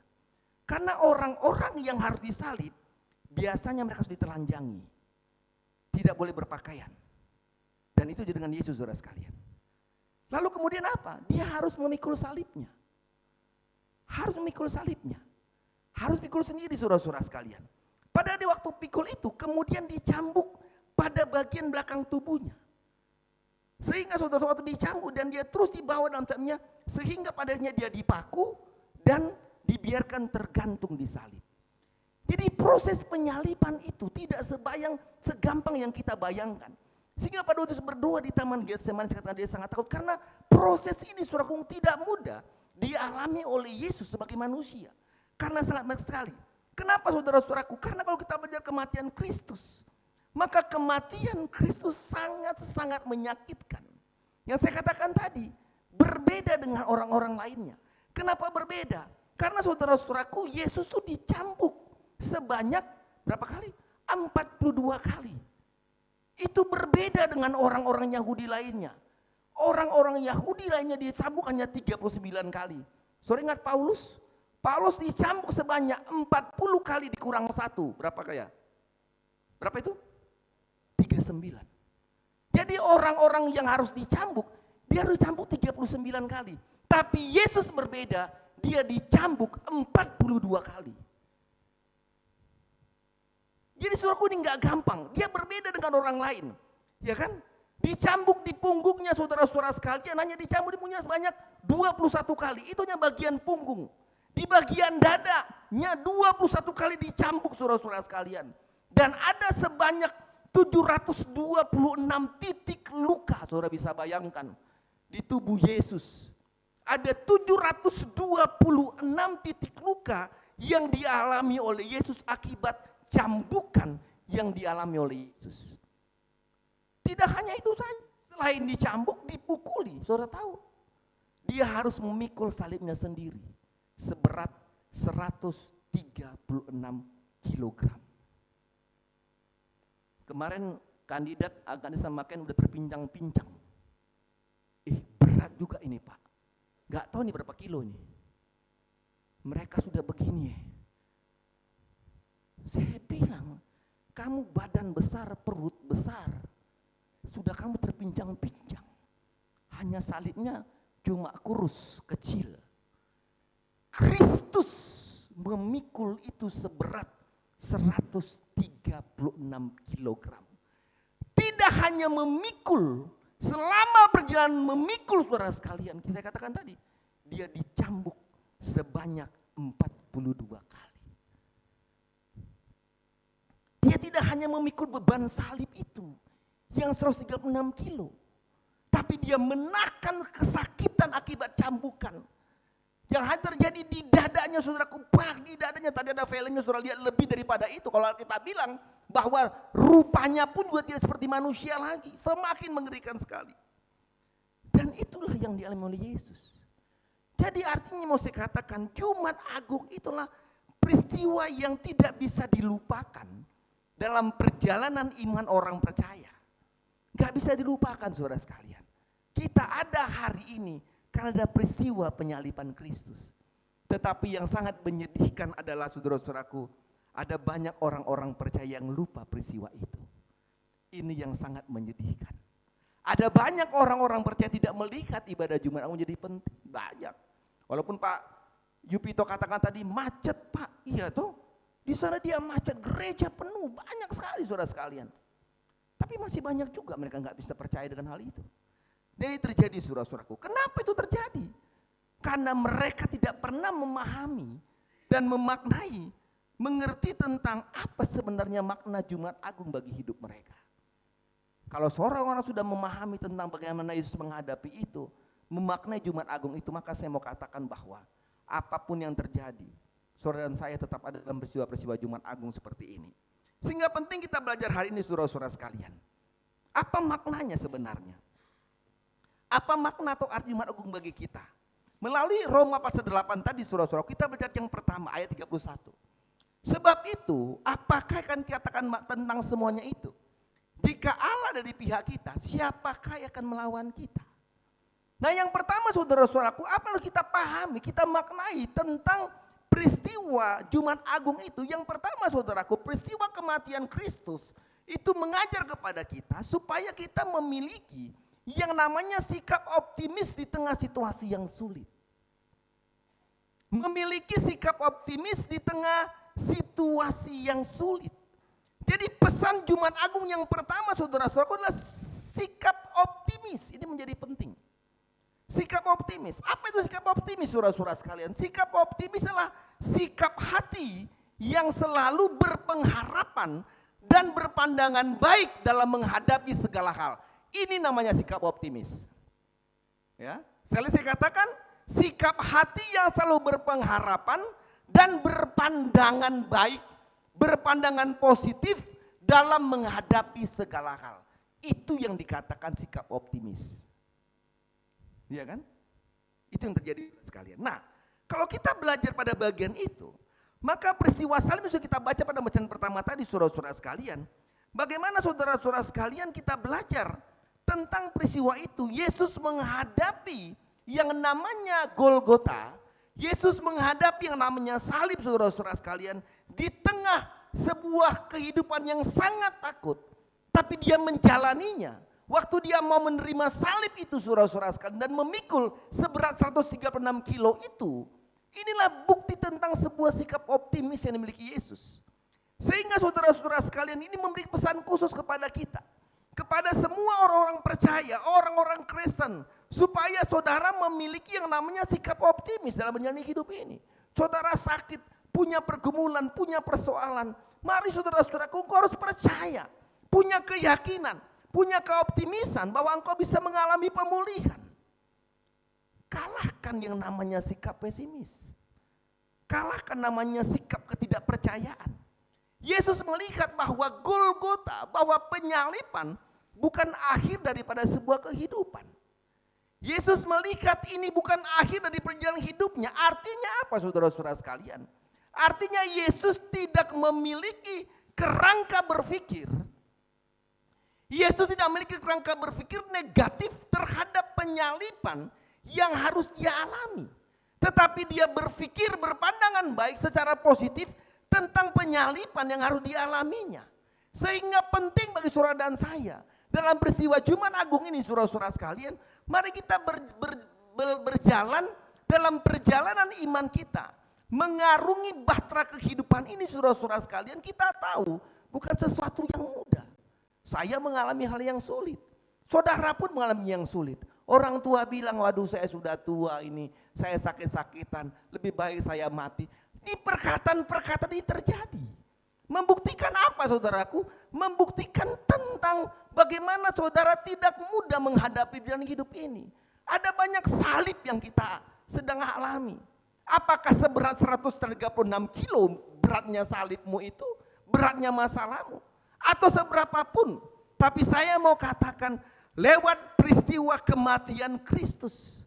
Karena orang-orang yang harus disalib, biasanya mereka harus ditelanjangi. Tidak boleh berpakaian. Dan itu dengan Yesus, saudara sekalian. Lalu kemudian apa? Dia harus memikul salibnya. Harus memikul salibnya. Harus pikul sendiri, saudara-saudara sekalian. Pada waktu pikul itu, kemudian dicambuk pada bagian belakang tubuhnya. Sehingga saudara-saudara dicambuk dan dia terus dibawa dalam salibnya, sehingga padanya dia dipaku dan dibiarkan tergantung di salib. Jadi proses penyalipan itu tidak segampang yang kita bayangkan. Sehingga pada waktu berdoa di Taman Getsemani, dia sangat takut karena proses ini saudaraku tidak mudah dialami oleh Yesus sebagai manusia. Karena sangat banyak sekali. Kenapa saudara-saudaraku? Karena kalau kita belajar kematian Kristus, maka kematian Kristus sangat-sangat menyakitkan. Yang saya katakan tadi, berbeda dengan orang-orang lainnya. Kenapa berbeda? Karena saudara-saudaraku, Yesus itu dicambuk sebanyak berapa kali? 42 kali. Itu berbeda dengan orang-orang Yahudi lainnya. Orang-orang Yahudi lainnya dicambuk hanya 39 kali. Saudara ingat Paulus? Paulus dicambuk sebanyak 40 kali dikurang 1. Berapa kaya? Berapa itu? 39. Jadi orang-orang yang harus dicambuk, dia harus dicambuk 39 kali. Tapi Yesus berbeda, dia dicambuk 42 kali. Jadi saudaraku ini gak gampang, dia berbeda dengan orang lain. Ya kan? Dicambuk di punggungnya saudara-saudara sekalian, hanya dicambuk di punggungnya sebanyak 21 kali. Itu hanya bagian punggung. Di bagian dadanya 21 kali dicambuk saudara-saudara sekalian. Dan ada sebanyak 726 titik luka, saudara bisa bayangkan, di tubuh Yesus. Ada 726 titik luka yang dialami oleh Yesus akibat cambukan yang dialami oleh Yesus. Tidak hanya itu saja, selain dicambuk, dipukuli, saudara tahu. Dia harus memikul salibnya sendiri, seberat 136 kilogram. Kemarin kandidat akan disamakan udah terpincang-pincang. Berat juga ini Pak. Gak tahu nih berapa kilo nih. Mereka sudah begini. Saya bilang, kamu badan besar, perut besar. Sudah kamu terpincang-pincang. Hanya salibnya cuma kurus, kecil. Kristus memikul itu seberat 136 kilogram. Tidak hanya memikul Selama perjalanan memikul saudara sekalian, saya katakan tadi, dia dicambuk sebanyak 42 kali. Dia tidak hanya memikul beban salib itu yang 136 kilo, tapi dia menahan kesakitan akibat cambukan yang terjadi di dadanya, saudaraku. Di dadanya tadi ada filmnya, saudara lihat, lebih daripada itu. Kalau kita bilang bahwa rupanya pun juga tidak seperti manusia lagi, semakin mengerikan sekali. Dan itulah yang dialami oleh Yesus. Jadi artinya mau saya katakan, Jumat Agung itulah peristiwa yang tidak bisa dilupakan dalam perjalanan iman orang percaya. Gak bisa dilupakan, saudara sekalian. Kita ada hari ini karena ada peristiwa penyaliban Kristus. Tetapi yang sangat menyedihkan adalah, saudara-saudaraku, ada banyak orang-orang percaya yang lupa peristiwa itu. Ini yang sangat menyedihkan. Ada banyak orang-orang percaya tidak melihat ibadah Jumat Agung jadi penting. Banyak. Walaupun Pak Yupito katakan tadi macet, Pak. Iya tuh. Di sana dia macet, gereja penuh, banyak sekali saudara sekalian. Tapi masih banyak juga mereka nggak bisa percaya dengan hal itu. Dan ini terjadi, saudara-saudaraku. Kenapa itu terjadi? Karena mereka tidak pernah memahami dan memaknai, mengerti tentang apa sebenarnya makna Jumat Agung bagi hidup mereka. Kalau seorang orang sudah memahami tentang bagaimana Yesus menghadapi itu, memaknai Jumat Agung itu, maka saya mau katakan bahwa apapun yang terjadi, saudara dan saya tetap ada dalam peristiwa-peristiwa Jumat Agung seperti ini. Sehingga penting kita belajar hari ini, saudara-saudara sekalian. Apa maknanya sebenarnya? Apa makna atau arti Jumat Agung bagi kita? Melalui Roma pasal 8 tadi, saudara-saudara, kita belajar yang pertama, ayat 31. Sebab itu, apakah akan dikatakan tentang semuanya itu? Jika Allah ada di pihak kita, siapakah yang akan melawan kita? Nah, yang pertama, saudara-saudaraku, apa yang kita pahami, kita maknai tentang peristiwa Jumat Agung itu. Yang pertama, saudaraku, peristiwa kematian Kristus itu mengajar kepada kita supaya kita memiliki yang namanya sikap optimis di tengah situasi yang sulit. Memiliki sikap optimis di tengah situasi yang sulit. Jadi pesan Jumat Agung yang pertama, saudara-saudaraku, adalah sikap optimis. Ini menjadi penting. Sikap optimis. Apa itu sikap optimis, saudara-saudara sekalian? Sikap optimis adalah sikap hati yang selalu berpengharapan dan berpandangan baik dalam menghadapi segala hal. Ini namanya sikap optimis. Ya, sekali saya katakan, sikap hati yang selalu berpengharapan dan berpandangan baik, berpandangan positif dalam menghadapi segala hal. Itu yang dikatakan sikap optimis. Iya kan? Itu yang terjadi sekalian. Nah, kalau kita belajar pada bagian itu, maka peristiwa salib yang kita baca pada bacaan pertama tadi, saudara-saudara sekalian, bagaimana saudara-saudara sekalian kita belajar tentang peristiwa itu. Yesus menghadapi yang namanya Golgota, Yesus menghadapi yang namanya salib, saudara-saudara sekalian, di tengah sebuah kehidupan yang sangat takut, tapi dia menjalaninya. Waktu dia mau menerima salib itu, saudara-saudara sekalian, dan memikul seberat 136 kilo itu, inilah bukti tentang sebuah sikap optimis yang dimiliki Yesus. Sehingga saudara-saudara sekalian, ini memberi pesan khusus kepada kita, kepada semua orang-orang percaya, orang-orang Kristen, supaya saudara memiliki yang namanya sikap optimis dalam menjalani hidup ini. Saudara sakit, punya pergumulan, punya persoalan, mari saudara-saudaraku, engkau harus percaya, punya keyakinan, punya keoptimisan bahwa engkau bisa mengalami pemulihan. Kalahkan yang namanya sikap pesimis. Kalahkan namanya sikap ketidakpercayaan. Yesus melihat bahwa Golgota, bahwa penyaliban bukan akhir daripada sebuah kehidupan. Yesus melihat ini bukan akhir dari perjalanan hidupnya. Artinya apa, saudara-saudara sekalian? Artinya Yesus tidak memiliki kerangka berpikir. Yesus tidak memiliki kerangka berpikir negatif terhadap penyaliban yang harus dia alami. Tetapi dia berpikir, berpandangan baik secara positif tentang penyaliban yang harus dialaminya. Sehingga penting bagi saudara dan saya, dalam peristiwa Jumat Agung ini, saudara-saudara sekalian, mari kita berjalan dalam perjalanan iman kita, mengarungi bahtera kehidupan ini, saudara-saudara sekalian. Kita tahu bukan sesuatu yang mudah. Saya mengalami hal yang sulit. Saudara pun mengalami yang sulit. Orang tua bilang, waduh saya sudah tua ini, saya sakit-sakitan, lebih baik saya mati. Ini perkataan-perkataan ini terjadi. Membuktikan apa saudaraku? Membuktikan tentang bagaimana saudara tidak mudah menghadapi jalan hidup ini. Ada banyak salib yang kita sedang alami. Apakah seberat 136 kilo beratnya salibmu itu? Beratnya masalahmu? Atau seberapapun. Tapi saya mau katakan, lewat peristiwa kematian Kristus,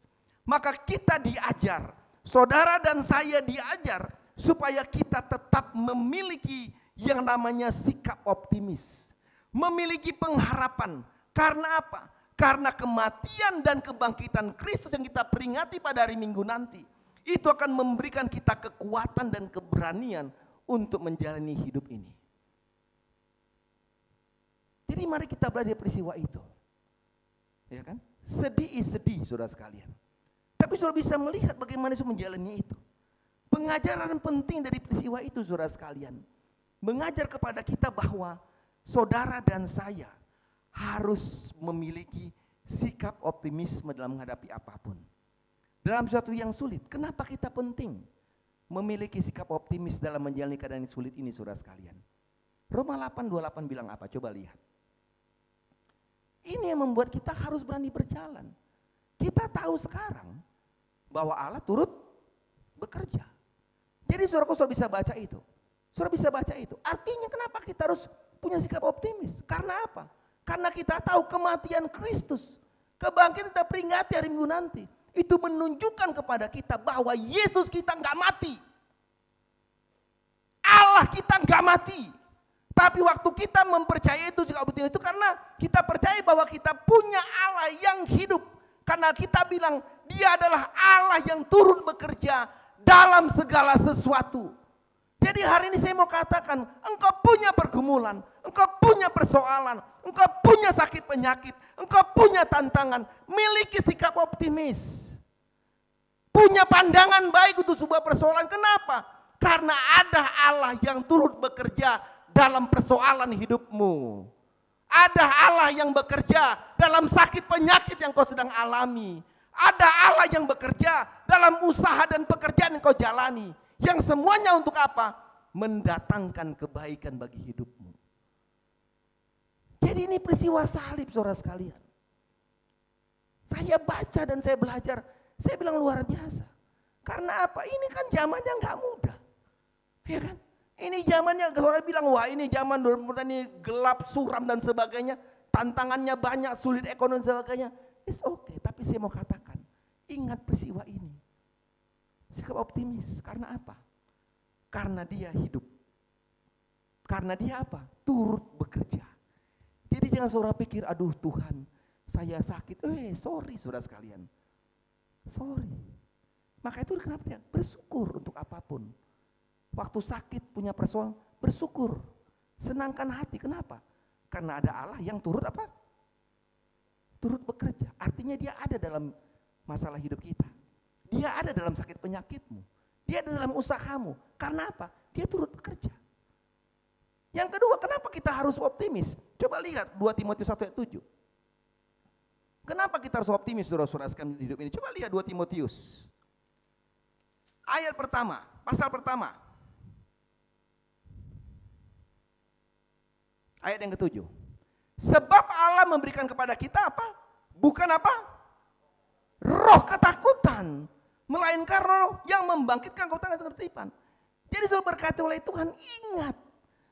maka kita diajar, saudara dan saya diajar, supaya kita tetap memiliki yang namanya sikap optimis. Memiliki pengharapan. Karena apa? Karena kematian dan kebangkitan Kristus yang kita peringati pada hari Minggu nanti, itu akan memberikan kita kekuatan dan keberanian untuk menjalani hidup ini. Jadi mari kita belajar peristiwa itu. Ya kan? Sedih, saudara sekalian. Tapi saudara bisa melihat bagaimana Yesus menjalani itu. Pengajaran penting dari peristiwa itu, saudara sekalian, mengajar kepada kita bahwa saudara dan saya harus memiliki sikap optimisme dalam menghadapi apapun. Dalam sesuatu yang sulit, kenapa kita penting memiliki sikap optimis dalam menjalani keadaan yang sulit ini, saudara sekalian? Roma 8:28 bilang apa? Coba lihat. Ini yang membuat kita harus berani berjalan. Kita tahu sekarang bahwa Allah turut bekerja. Jadi saudara bisa baca itu. Saudara bisa baca itu. Artinya kenapa kita harus punya sikap optimis? Karena apa? Karena kita tahu kematian Kristus, kebangkitan kita peringati hari Minggu nanti, itu menunjukkan kepada kita bahwa Yesus kita nggak mati. Allah kita nggak mati. Tapi waktu kita mempercayai itu sikap optimis itu karena kita percaya bahwa kita punya Allah yang hidup. Karena kita bilang dia adalah Allah yang turut bekerja dalam segala sesuatu. Jadi hari ini saya mau katakan, engkau punya pergumulan, engkau punya persoalan, engkau punya sakit penyakit, engkau punya tantangan, miliki sikap optimis. Punya pandangan baik untuk sebuah persoalan. Kenapa? Karena ada Allah yang turut bekerja dalam persoalan hidupmu. Ada Allah yang bekerja dalam sakit penyakit yang kau sedang alami. Ada Allah yang bekerja dalam usaha dan pekerjaan yang kau jalani. Yang semuanya untuk apa? Mendatangkan kebaikan bagi hidupmu. Jadi ini peristiwa salib, saudara sekalian. Saya baca dan saya belajar, saya bilang luar biasa. Karena apa? Ini kan zamannya nggak mudah. Ya kan? Ini zamannya, orang bilang, wah ini zaman ini gelap, suram dan sebagainya. Tantangannya banyak, sulit ekonomi dan sebagainya. It's okay, tapi saya mau katakan, ingat peristiwa ini. Sikap optimis, karena apa? Karena dia hidup. Karena dia apa? Turut bekerja. Jadi jangan saudara pikir, aduh Tuhan, saya sakit. Sorry saudara sekalian. Sorry. Maka itu kenapa dia bersyukur untuk apapun. Waktu sakit punya persoalan, bersyukur. Senangkan hati, kenapa? Karena ada Allah yang turut apa? Turut bekerja. Artinya dia ada dalam masalah hidup kita. Dia ada dalam sakit penyakitmu. Dia ada dalam usahamu. Karena apa? Dia turut bekerja. Yang kedua, kenapa kita harus optimis? Coba lihat 2 Timotius 1 ayat 7. Kenapa kita harus optimis, saudara-saudara sekalian hidup ini? Coba lihat 2 Timotius. Ayat pertama, pasal pertama. Ayat yang ke-7. Sebab Allah memberikan kepada kita apa? Bukan apa? Roh ketakutan. Melainkan roh yang membangkitkan kekuatan dan ketertiban. Jadi saudara berkata oleh Tuhan, ingat.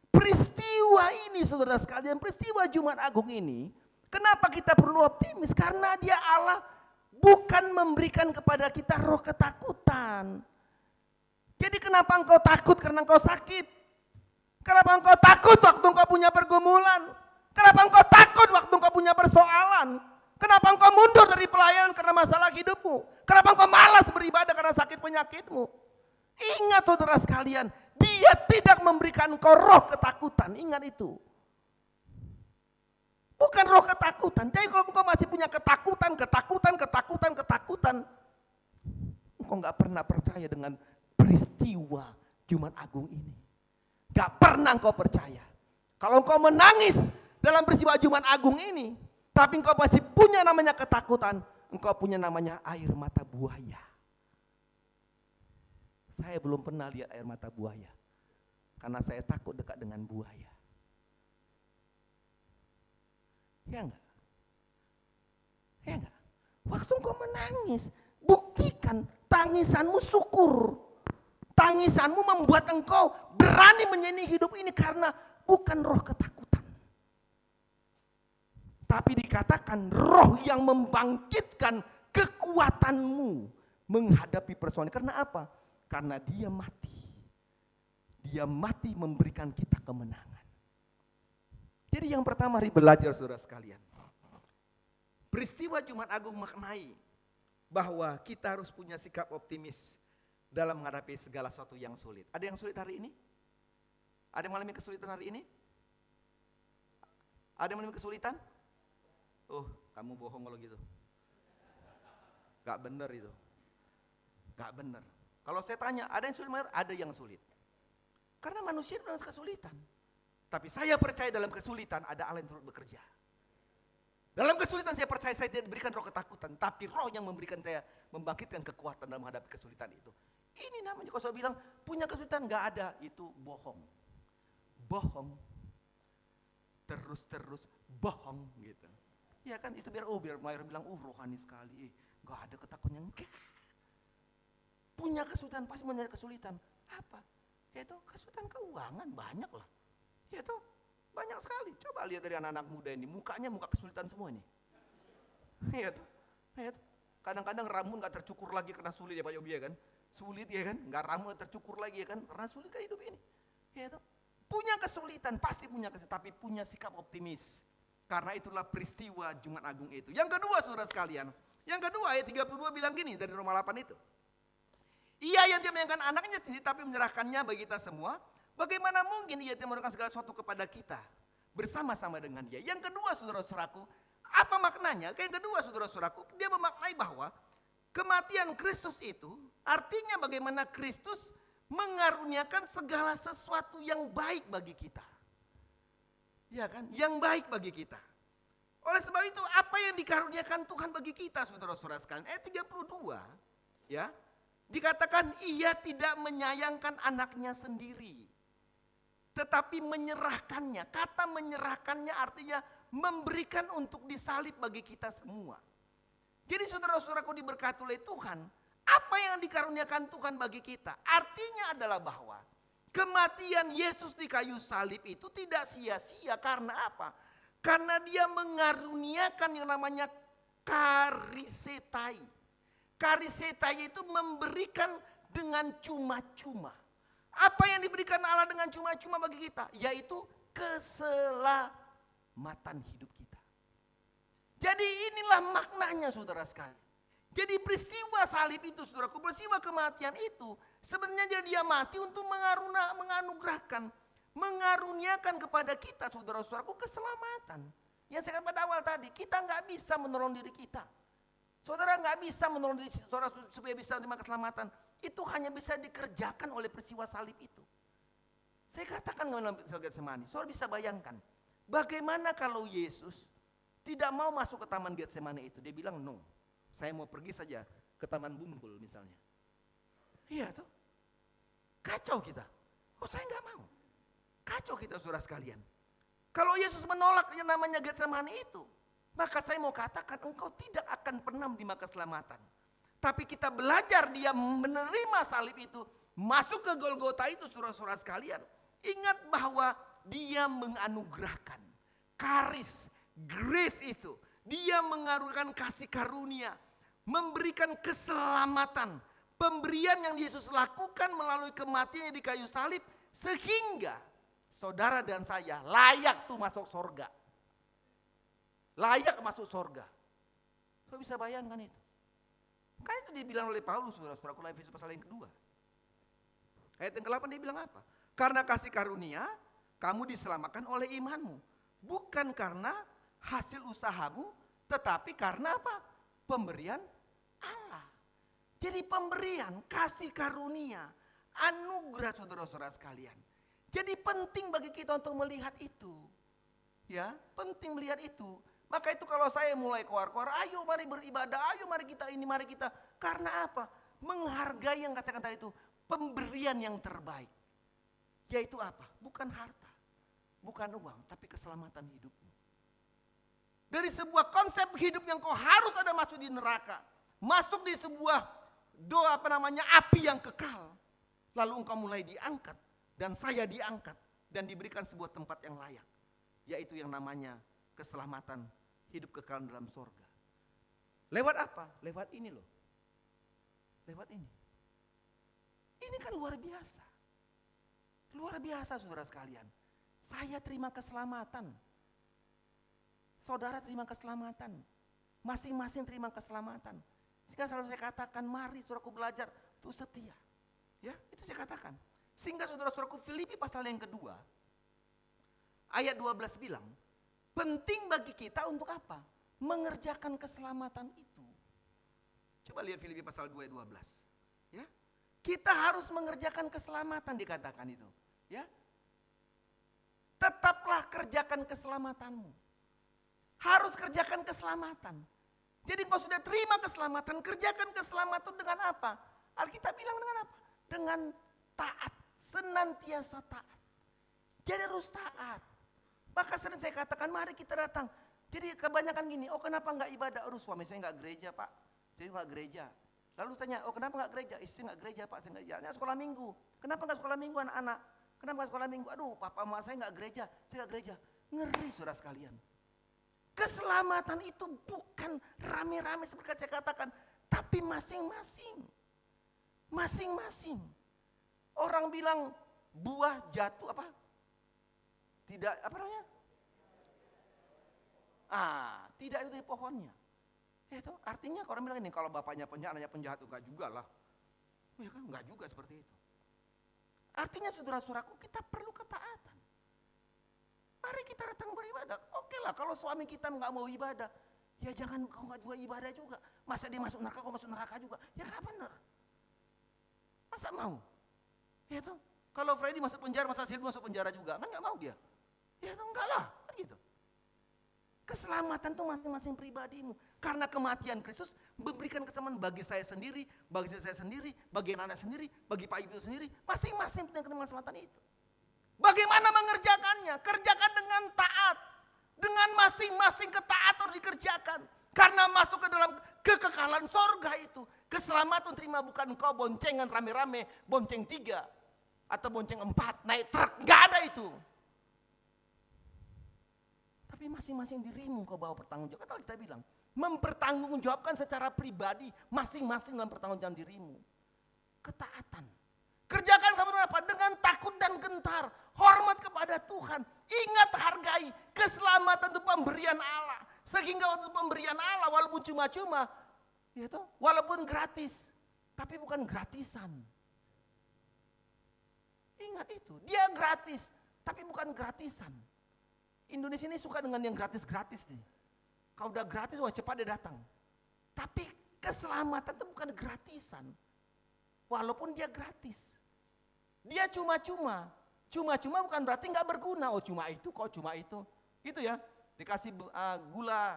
Peristiwa ini saudara sekalian, peristiwa Jumat Agung ini. Kenapa kita perlu optimis? Karena dia Allah bukan memberikan kepada kita roh ketakutan. Jadi kenapa engkau takut karena engkau sakit? Kenapa engkau takut waktu engkau punya pergumulan? Kenapa engkau takut waktu engkau punya persoalan? Kenapa engkau mundur dari pelayanan karena masalah hidupmu? Kenapa engkau malas beribadah karena sakit penyakitmu? Ingat saudara sekalian, dia tidak memberikan engkau roh ketakutan, ingat itu. Bukan roh ketakutan. Jadi kalau engkau masih punya ketakutan, engkau gak pernah percaya dengan peristiwa Jumat Agung ini. Gak pernah engkau percaya. Kalau engkau menangis dalam peristiwa Jumat Agung ini, Tapi engkau masih punya namanya ketakutan. Engkau punya namanya air mata buaya. Saya belum pernah lihat air mata buaya. Karena saya takut dekat dengan buaya. Ya enggak? Ya enggak? Waktu engkau menangis, buktikan tangisanmu syukur. Tangisanmu membuat engkau berani menyanyi hidup ini karena bukan roh ketakutan. Tapi dikatakan roh yang membangkitkan kekuatanmu menghadapi persoalan. Karena apa? Karena dia mati. Dia mati memberikan kita kemenangan. Jadi yang pertama mari belajar saudara sekalian. Peristiwa Jumat Agung maknai bahwa kita harus punya sikap optimis dalam menghadapi segala sesuatu yang sulit. Ada yang sulit hari ini? Ada yang mengalami kesulitan hari ini? Ada yang mengalami kesulitan? Oh, kamu bohong kalau gitu. Gak benar itu. Gak benar. Kalau saya tanya, ada yang sulit? Ada yang sulit. Karena manusia dalam kesulitan. Tapi saya percaya dalam kesulitan ada Allah yang turut bekerja. Dalam kesulitan saya percaya saya tidak diberikan roh ketakutan, tapi roh yang memberikan saya, membangkitkan kekuatan dalam menghadapi kesulitan itu. Ini namanya kalau saya bilang punya kesulitan gak ada, itu bohong. Bohong. Terus bohong gitu. Ya kan itu biar Mayor bilang rohani sekali, gak ada ketakutan yang punya kesulitan pasti punya kesulitan. Apa? Yaitu kesulitan keuangan banyak lah. Yaitu banyak sekali. Coba lihat dari anak-anak muda ini, mukanya muka kesulitan semua ini. Iya tuh. Kadang-kadang rambut gak tercukur lagi karena sulit ya Pak Yobi ya kan. Sulit ya kan, gak rambut tercukur lagi ya kan, karena sulit kan hidup ini. Iya tuh. Punya kesulitan, pasti punya kesulitan, tapi punya sikap optimis. Karena itulah peristiwa Jumat Agung itu. Yang kedua saudara sekalian, yang kedua ayat 32 bilang gini dari Roma 8 itu. Ia yang tidak menyayangkan anaknya sendiri tapi menyerahkannya bagi kita semua. Bagaimana mungkin ia tidak memberikan segala sesuatu kepada kita bersama-sama dengan dia. Yang kedua saudara-saudaraku, apa maknanya? Yang kedua saudara-saudaraku, dia memaknai bahwa kematian Kristus itu artinya bagaimana Kristus mengaruniakan segala sesuatu yang baik bagi kita. Ya kan? Yang baik bagi kita. Oleh sebab itu apa yang dikaruniakan Tuhan bagi kita saudara-saudara sekalian. Ayat 32 ya, dikatakan ia tidak menyayangkan anaknya sendiri, tetapi menyerahkannya. Kata menyerahkannya artinya memberikan untuk disalib bagi kita semua. Jadi saudara-saudaraku diberkati oleh Tuhan, apa yang dikaruniakan Tuhan bagi kita? Artinya adalah bahwa kematian Yesus di kayu salib itu tidak sia-sia. Karena apa? Karena dia mengaruniakan yang namanya karisetai. Karisetai itu memberikan dengan cuma-cuma. Apa yang diberikan Allah dengan cuma-cuma bagi kita? Yaitu keselamatan hidup kita. Jadi inilah maknanya saudara sekalian. Jadi peristiwa salib itu saudaraku, peristiwa kematian itu sebenarnya dia mati untuk menganugerahkan, mengaruniakan kepada kita saudara-saudaraku keselamatan. Yang saya katakan pada awal tadi, kita nggak bisa menolong diri kita. Saudara nggak bisa menolong diri saudara supaya bisa menerima keselamatan. Itu hanya bisa dikerjakan oleh peristiwa salib itu. Saya katakan dalam Getsemani, saudara bisa bayangkan bagaimana kalau Yesus tidak mau masuk ke taman Getsemani itu. Dia bilang no, saya mau pergi saja ke taman Bungkul misalnya. Iya tuh, kacau kita. Oh saya nggak mau, kacau kita saudara sekalian. Kalau Yesus menolak yang namanya Getsemani itu, maka saya mau katakan engkau tidak akan pernah menerima keselamatan. Tapi kita belajar dia menerima salib itu, masuk ke Golgota itu saudara-saudara sekalian. Ingat bahwa dia menganugerahkan karis, grace itu. Dia menganugerahkan kasih karunia, memberikan keselamatan. Pemberian yang Yesus lakukan melalui kematiannya di kayu salib. Sehingga saudara dan saya layak tuh masuk sorga. Layak masuk sorga. Kau bisa bayangkan itu. Kan itu dibilang oleh Paulus, saudara-saudara, dalam Efesus pasal yang kedua. Ayat yang ke-8 dia bilang apa? Karena kasih karunia, kamu diselamatkan oleh imanmu. Bukan karena hasil usahamu, tetapi karena apa? Pemberian Allah. Jadi pemberian, kasih karunia, anugerah saudara-saudara sekalian. Jadi penting bagi kita untuk melihat itu. Ya, penting melihat itu. Maka itu kalau saya mulai keluar-keluar, ayo mari beribadah, ayo mari kita ini, mari kita. Karena apa? Menghargai yang katakan tadi itu, pemberian yang terbaik. Yaitu apa? Bukan harta, bukan uang, tapi keselamatan hidupmu. Dari sebuah konsep hidup yang kau harus ada masuk di neraka. Masuk di sebuah api yang kekal. Lalu engkau mulai diangkat, dan saya diangkat, dan diberikan sebuah tempat yang layak. Yaitu yang namanya keselamatan hidup kekal dalam sorga. Lewat apa? Lewat ini loh. Lewat ini. Ini kan luar biasa. Luar biasa saudara sekalian. Saya terima keselamatan. Saudara terima keselamatan. Masing-masing terima keselamatan. Sehingga selalu saya katakan, mari saudaraku belajar untuk setia. Ya, itu saya katakan. Sehingga saudara-saudaraku Filipi pasal yang kedua, ayat 12 bilang, penting bagi kita untuk apa? Mengerjakan keselamatan itu. Coba lihat Filipi pasal 2 ayat 12. Ya. Kita harus mengerjakan keselamatan dikatakan itu. Ya. Tetaplah kerjakan keselamatanmu. Harus kerjakan keselamatan. Jadi kau sudah terima keselamatan, kerjakan keselamatan dengan apa? Alkitab bilang dengan apa? Dengan taat, senantiasa taat. Jadi harus taat. Maka sering saya katakan, mari kita datang. Jadi kebanyakan gini, oh kenapa enggak ibadah? Aduh suami saya enggak gereja pak, saya enggak gereja. Lalu tanya, oh kenapa enggak gereja? Istri enggak gereja pak, saya enggak gereja. Sekolah minggu, kenapa enggak sekolah minggu anak-anak? Kenapa enggak sekolah minggu? Aduh papa mama saya enggak gereja, saya enggak gereja. Ngeri saudara sekalian. Keselamatan itu bukan rame-rame seperti saya katakan, tapi masing-masing. Masing-masing. Orang bilang buah jatuh apa? Tidak, apa namanya? Tidak itu dari pohonnya. Itu artinya orang bilang ini, kalau bapaknya penjahat, anaknya penjahat, enggak juga lah. Ya kan, enggak juga seperti itu. Artinya saudara-saudaraku, kita perlu ketaatan. Mari kita datang beribadah. Oke lah, kalau suami kita enggak mau ibadah, ya jangan kau enggak juga ibadah juga. Masa dia masuk neraka, kau masuk neraka juga. Ya enggak benar. Masa mau? Ya tuh. Kalau Freddy masuk penjara, masa Silvi masuk penjara juga? Kan enggak mau dia. Ya itu enggak lah, kan gitu. Keselamatan itu masing-masing pribadimu. Karena kematian Kristus memberikan keselamatan bagi saya sendiri, bagi saya sendiri, bagi anak sendiri, bagi Pak Ibu sendiri. Masing-masing punya keselamatan itu. Bagaimana mengerjakannya? Kerjakan dengan taat. Dengan masing-masing ketaatan harus dikerjakan. Karena masuk ke dalam kekekalan sorga itu. Keselamatan terima bukan engkau boncengan rame-rame, bonceng 3 atau bonceng 4, naik truk. Enggak ada itu. Tapi masing-masing dirimu kau bawa pertanggungjawaban. Kalau kita bilang, mempertanggungjawabkan secara pribadi, masing-masing dalam pertanggungjawaban dirimu. Ketaatan. Kerjakan sama dengan apa? Dengan takut dan gentar. Hormat kepada Tuhan. Ingat hargai keselamatan itu pemberian Allah. Sehingga waktu pemberian Allah walaupun cuma-cuma, ya toh, walaupun gratis, tapi bukan gratisan. Ingat itu, dia gratis, tapi bukan gratisan. Indonesia ini suka dengan yang gratis-gratis nih. Kalau udah gratis, wah cepat dia datang. Tapi keselamatan itu bukan gratisan. Walaupun dia gratis. Dia cuma-cuma. Cuma-cuma bukan berarti nggak berguna. Oh cuma itu, kok cuma itu. Gitu ya. Dikasih gula,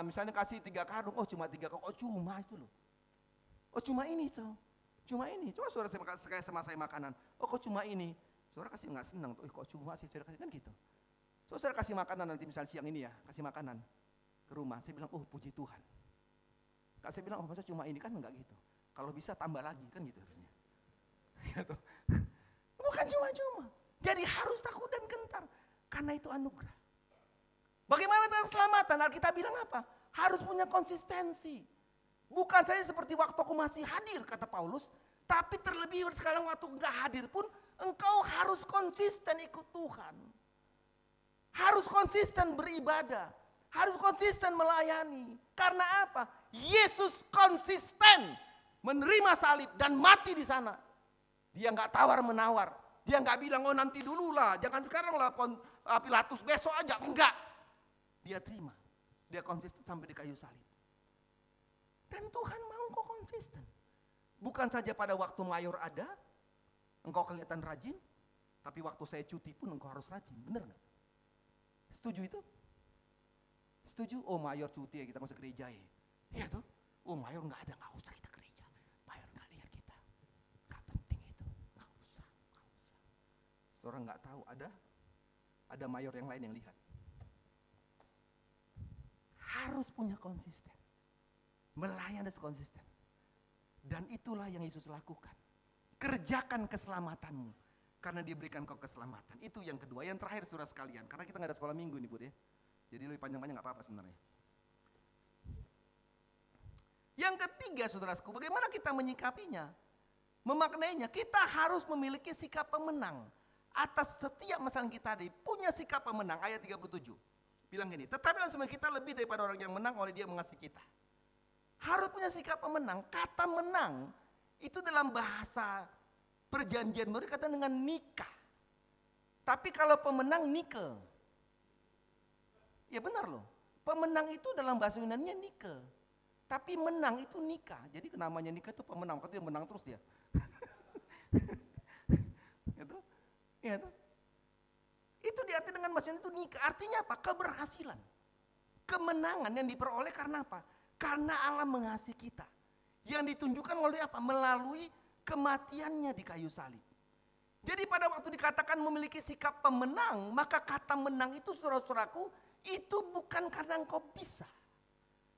misalnya kasih 3 karung. Oh cuma 3 karung. Oh cuma itu loh. Oh cuma ini tuh. Cuma ini. Coba saudara saya sama saya makanan. Oh kok cuma ini. Saudara kasih nggak senang. Oh kok cuma sih. Saudara kasih kan gitu. Saudara kasih makanan nanti misalnya siang ini ya. Kasih makanan ke rumah. Saya bilang, oh puji Tuhan. Kak saya bilang, oh masa cuma ini kan enggak gitu. Kalau bisa tambah lagi kan gitu harusnya. Gitu. Bukan cuma-cuma. Jadi harus takut dan gentar. Karena itu anugerah. Bagaimana tentang keselamatan? Alkitab bilang apa? Harus punya konsistensi. Bukan saja seperti waktu aku masih hadir, kata Paulus. Tapi terlebih sekarang waktu enggak hadir pun, engkau harus konsisten ikut Tuhan. Harus konsisten beribadah. Harus konsisten melayani. Karena apa? Yesus konsisten menerima salib dan mati di sana. Dia enggak tawar-menawar. Dia enggak bilang, oh nanti dulu lah, jangan sekarang lah Pilatus, besok aja. Enggak. Dia terima. Dia konsisten sampai di kayu salib. Dan Tuhan mau engkau konsisten. Bukan saja pada waktu mayor ada, engkau kelihatan rajin, tapi waktu saya cuti pun engkau harus rajin. Benar enggak? Setuju itu? Setuju? Oh mayor cuti ya, kita nggak usah gereja ya. Iya tuh. Oh mayor nggak ada, nggak usah kita gereja. Mayor nggak lihat kita. Nggak penting itu. Nggak usah. Seorang nggak tahu ada mayor yang lain yang lihat. Harus punya konsisten. Melayani harus konsisten. Dan itulah yang Yesus lakukan. Kerjakan keselamatanmu. Karena dia berikan kau keselamatan. Itu yang kedua. Yang terakhir saudara sekalian. Karena kita nggak ada sekolah minggu nih Bud ya. Jadi lebih panjang-panjang nggak apa-apa sebenarnya. Yang ketiga saudaraku, bagaimana kita menyikapinya? Memaknainya, kita harus memiliki sikap pemenang. Atas setiap masalah kita tadi, punya sikap pemenang. Ayat 37. Bilang gini, tetapi langsung kita lebih daripada orang yang menang oleh dia mengasihi kita. Harus punya sikap pemenang. Kata menang, itu dalam bahasa perjanjian baru kata dengan nikah. Tapi kalau pemenang nike. Ya benar loh. Pemenang itu dalam bahasa Yunani nike. Tapi menang itu nikah. Jadi namanya nikah itu pemenang. Makanya dia menang terus dia. Itu diartikan dengan bahasa itu nikah. Artinya apa? Keberhasilan. Kemenangan yang diperoleh karena apa? Karena Allah mengasihi kita. Yang ditunjukkan oleh apa? Melalui kematiannya di kayu salib. Jadi pada waktu dikatakan memiliki sikap pemenang, maka kata menang itu saudara-saudaraku, itu bukan karena engkau bisa.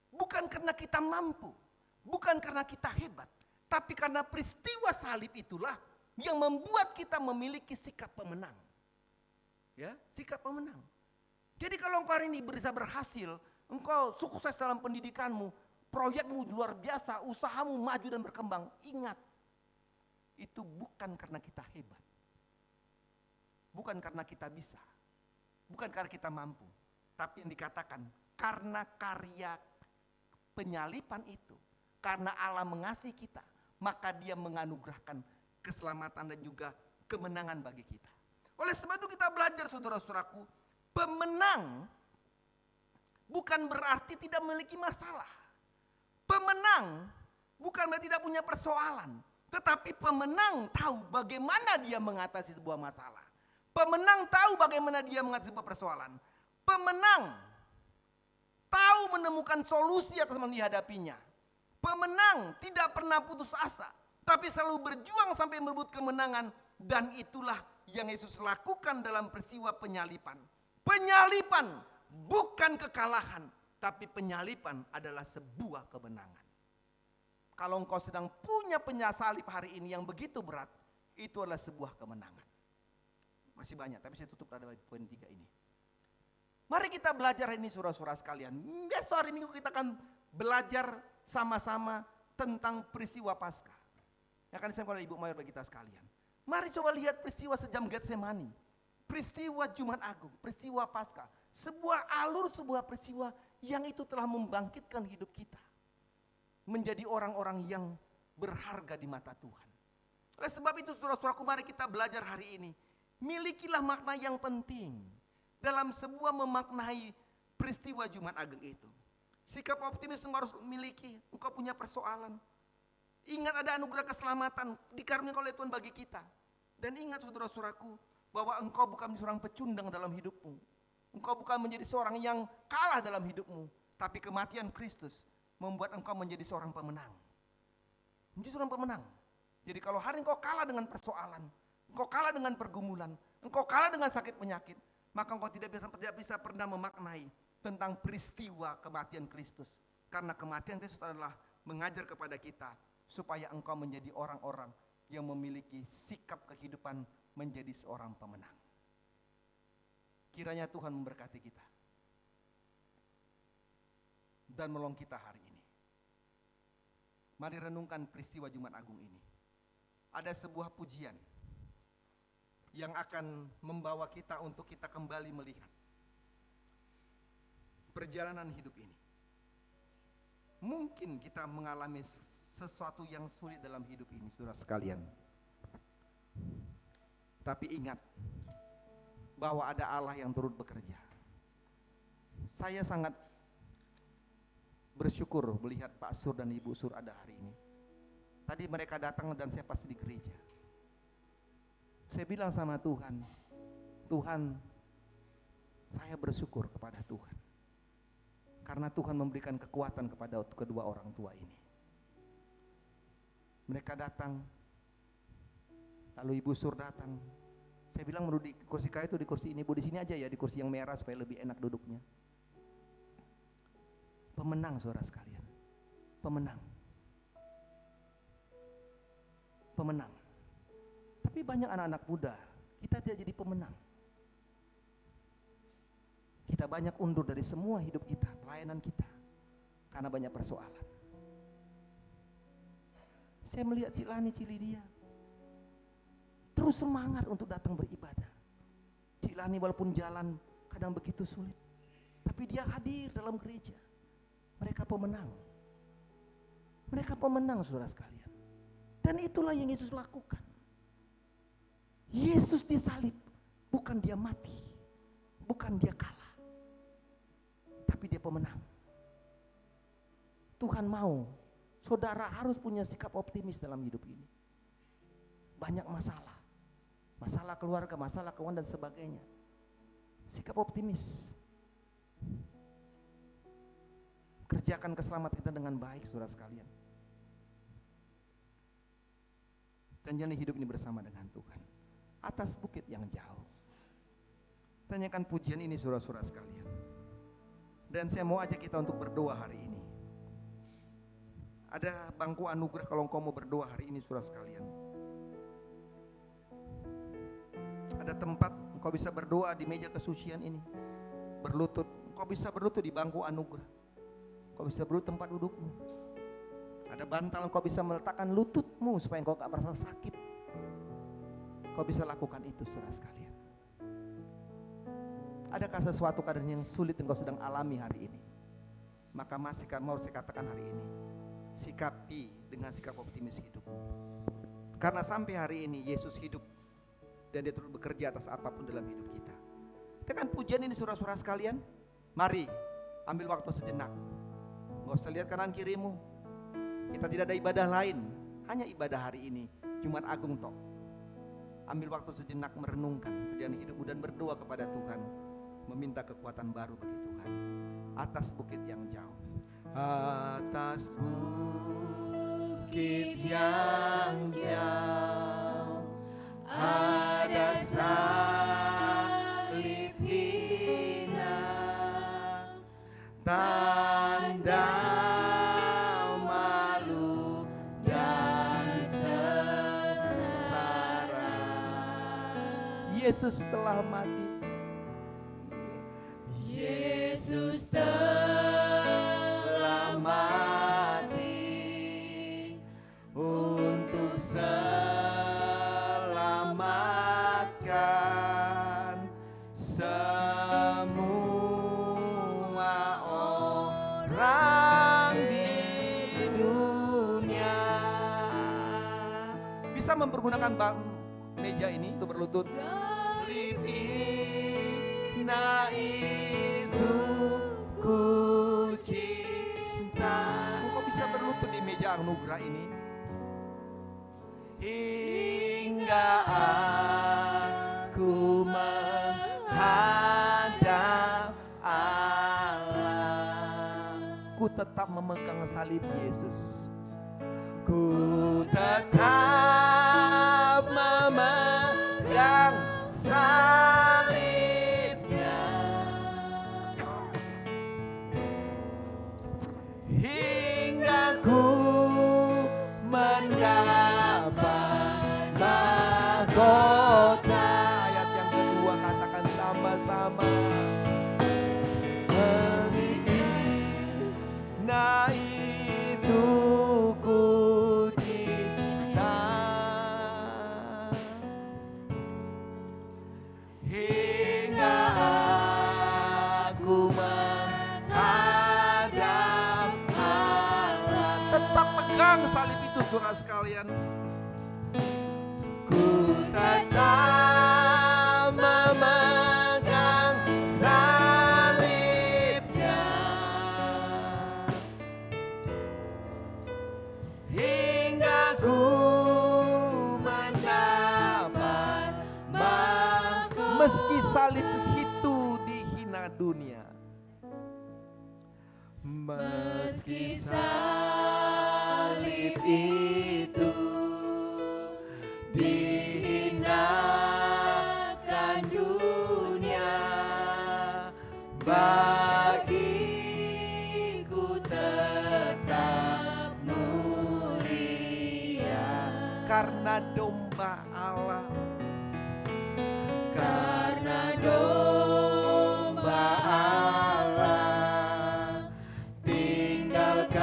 Bukan karena kita mampu, bukan karena kita hebat, tapi karena peristiwa salib itulah yang membuat kita memiliki sikap pemenang. Ya, sikap pemenang. Jadi kalau engkau hari ini bisa berhasil, engkau sukses dalam pendidikanmu, proyekmu luar biasa, usahamu maju dan berkembang, ingat, itu bukan karena kita hebat. Bukan karena kita bisa, bukan karena kita mampu, tapi yang dikatakan karena karya penyalipan itu, karena Allah mengasihi kita, maka dia menganugerahkan keselamatan dan juga kemenangan bagi kita. Oleh sebab itu kita belajar saudara-saudaraku, pemenang bukan berarti tidak memiliki masalah. Pemenang bukan berarti tidak punya persoalan, tetapi pemenang tahu bagaimana dia mengatasi sebuah masalah. Pemenang tahu bagaimana dia mengatasi sebuah persoalan. Pemenang tahu menemukan solusi atas menghadapinya. Pemenang tidak pernah putus asa, tapi selalu berjuang sampai merebut kemenangan. Dan itulah yang Yesus lakukan dalam peristiwa penyalipan. Penyalipan bukan kekalahan, tapi penyalipan adalah sebuah kemenangan. Kalau engkau sedang punya penyasalib hari ini yang begitu berat, itu adalah sebuah kemenangan. Masih banyak, tapi saya tutup pada poin 3 ini. Mari kita belajar ini saudara-saudara sekalian. Besok hari Minggu kita akan belajar sama-sama tentang peristiwa Paskah. Yang akan disampaikan oleh Ibu Mayor bagi kita sekalian. Mari coba lihat peristiwa sejam Getsemani. Peristiwa Jumat Agung, peristiwa Paskah. Sebuah alur, sebuah peristiwa yang itu telah membangkitkan hidup kita. Menjadi orang-orang yang berharga di mata Tuhan. Oleh sebab itu saudara-saudaraku, mari kita belajar hari ini. Milikilah makna yang penting dalam sebuah memaknai peristiwa Jumat Agung itu. Sikap optimis harus memiliki. Engkau punya persoalan, ingat ada anugerah keselamatan dikaruniakan oleh Tuhan bagi kita. Dan ingat saudara-saudaraku, bahwa engkau bukan seorang pecundang dalam hidupmu. Engkau bukan menjadi seorang yang kalah dalam hidupmu, tapi kematian Kristus membuat engkau menjadi seorang pemenang. Menjadi seorang pemenang. Jadi kalau hari engkau kalah dengan persoalan, engkau kalah dengan pergumulan, engkau kalah dengan sakit penyakit, maka engkau tidak bisa pernah memaknai tentang peristiwa kematian Kristus. Karena kematian Kristus adalah mengajar kepada kita supaya engkau menjadi orang-orang yang memiliki sikap kehidupan menjadi seorang pemenang. Kiranya Tuhan memberkati kita dan menolong kita hari ini. Mari renungkan peristiwa Jumat Agung ini. Ada sebuah pujian yang akan membawa kita untuk kita kembali melihat perjalanan hidup ini. Mungkin kita mengalami sesuatu yang sulit dalam hidup ini, saudara sekalian. Tapi ingat bahwa ada Allah yang turut bekerja. Saya sangat bersyukur melihat Pak Sur dan Ibu Sur ada hari ini. Tadi mereka datang dan saya pasti di gereja. Saya bilang sama Tuhan, Tuhan, saya bersyukur kepada Tuhan. Karena Tuhan memberikan kekuatan kepada kedua orang tua ini. Mereka datang, lalu Ibu Sur datang. Saya bilang menurut di kursi kayu itu di kursi ini, Bu, di sini aja ya, di kursi yang merah supaya lebih enak duduknya. Pemenang, saudara sekalian. Pemenang. Pemenang. Tapi banyak anak-anak muda, kita tidak jadi pemenang. Kita banyak undur dari semua hidup kita, pelayanan kita, karena banyak persoalan. Saya melihat Cilani, Cilidia terus semangat untuk datang beribadah. Cilani walaupun jalan kadang begitu sulit, tapi dia hadir dalam gereja. Mereka pemenang. Mereka pemenang, saudara sekalian. Dan itulah yang Yesus lakukan. Yesus disalib, bukan dia mati, bukan dia kalah, tapi dia pemenang. Tuhan mau saudara harus punya sikap optimis dalam hidup ini. Banyak masalah, masalah keluarga, masalah keuangan dan sebagainya. Sikap optimis. Kerjakan keselamatan kita dengan baik, saudara sekalian. Dan jalani hidup ini bersama dengan Tuhan atas bukit yang jauh. Tanyakan pujian ini, saudara-saudara sekalian. Dan saya mau ajak kita untuk berdoa hari ini. Ada bangku anugerah kalau engkau mau berdoa hari ini, saudara sekalian. Ada tempat engkau bisa berdoa di meja kesucian ini. Berlutut, engkau bisa berlutut di bangku anugerah. Engkau bisa berlutut tempat dudukmu. Ada bantal, engkau bisa meletakkan lututmu supaya engkau gak merasa sakit. Engkau bisa lakukan itu, saudara sekalian. Adakah sesuatu keadaan yang sulit engkau sedang alami hari ini? Maka masih mau saya katakan hari ini, sikapi dengan sikap optimis hidupmu. Karena sampai hari ini Yesus hidup dan dia terus bekerja atas apapun dalam hidup kita. Dengan pujian ini, saudara-saudara sekalian, mari ambil waktu sejenak. Gak usah lihat kanan kirimu. Kita tidak ada ibadah lain, hanya ibadah hari ini, Jumat Agung toh. Ambil waktu sejenak merenungkan perjalanan hidupmu dan berdoa kepada Tuhan, meminta kekuatan baru bagi Tuhan atas bukit yang jauh. Atas bukit yang jauh ada salib hina, tanda malu dan sengsara. Yesus telah mati. Yesus telah mati untuk selamatkan semua orang di dunia. Bisa mempergunakan meja ini untuk berlutut. Nah itu ku cinta. Engkau bisa berlutut di meja anugerah ini hingga aku menghadap Allah. Ku tetap memegang salib Yesus. Ku tetap memegang salibnya hingga ku mendapat mahkota. Ayat yang kedua katakan sama-sama. Nah itu ku cinta hingga aku menghadap Allah. Tetap pegang salib itu, saudara sekalian. Ku tetap memegang salibnya hingga ku mendapat mahkota. Meski salib itu dihina dunia, Meski salib itu dihinakan dunia, bagiku tetap mulia. Karena domba Allah, Karena domba Allah tinggalkan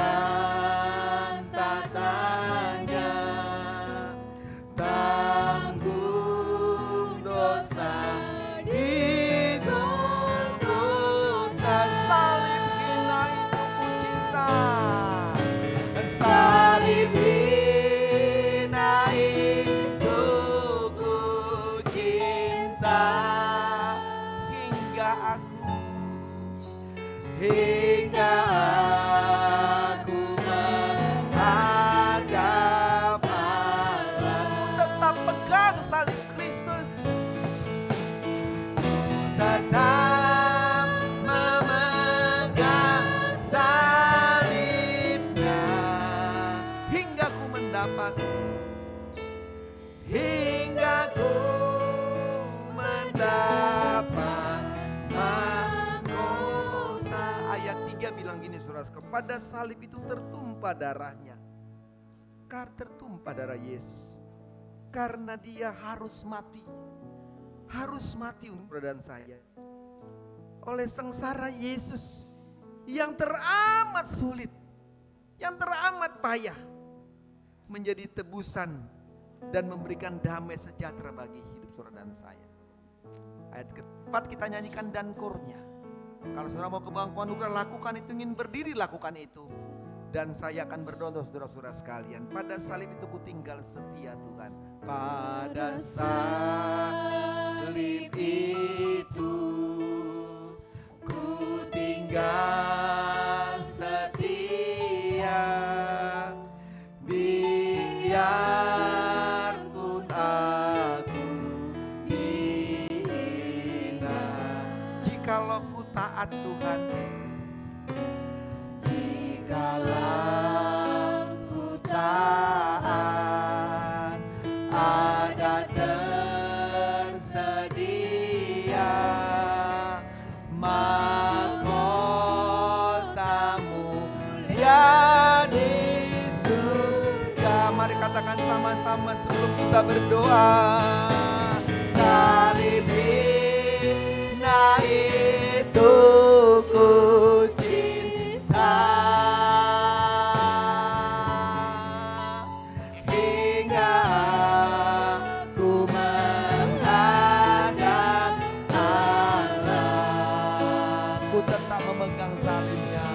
tatanya, tanggung dosa di Golgota. salib hina itu ku cinta. Salib hina itu ku cinta, hingga aku menghadap Allah. Ku tetap pegang salib Kristus, tetap memegang salibnya, hingga ku mendapat, hingga ku mendapat mahkota. Ayat 3 bilang gini, saudara, kepada salib itu tertumpah darahnya. Tertumpah darah Yesus, karena dia harus mati untuk saudara dan saya. Oleh sengsara Yesus yang teramat sulit, yang teramat payah, menjadi tebusan dan memberikan damai sejahtera bagi hidup saudara dan saya. Ayat keempat kita nyanyikan dan kornya. Kalau saudara mau ke bangku anugerah, lakukan itu. Ingin berdiri, lakukan itu. Dan saya akan berdoa untuk saudara-saudara sekalian. Pada salib itu ku tinggal setia Tuhan. Pada salib itu ku tinggal setia. Biarpun aku dihina, jikalau ku taat Tuhan, jikalau ku taat, ada tersedia mahkotamu ya di surga. Mari katakan sama-sama sebelum kita berdoa. Salib hina itu ku cinta, hingga aku menghadap Allah. Ku tetap memegang salibnya,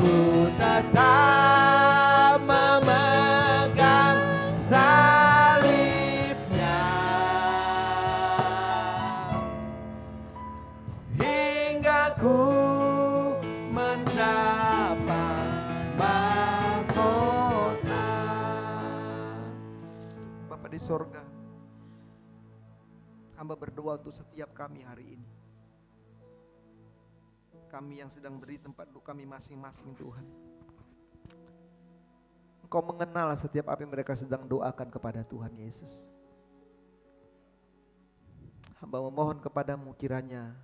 ku tetap memegang salibnya, hingga ku mendapat mahkota. Bapa di sorga, hamba berdoa untuk setiap kami hari ini. Kami yang sedang berdiri tempat duduk kami masing-masing, Tuhan. Engkau mengenal setiap apa yang mereka sedang doakan kepada Tuhan Yesus. Hamba memohon kepadamu kiranya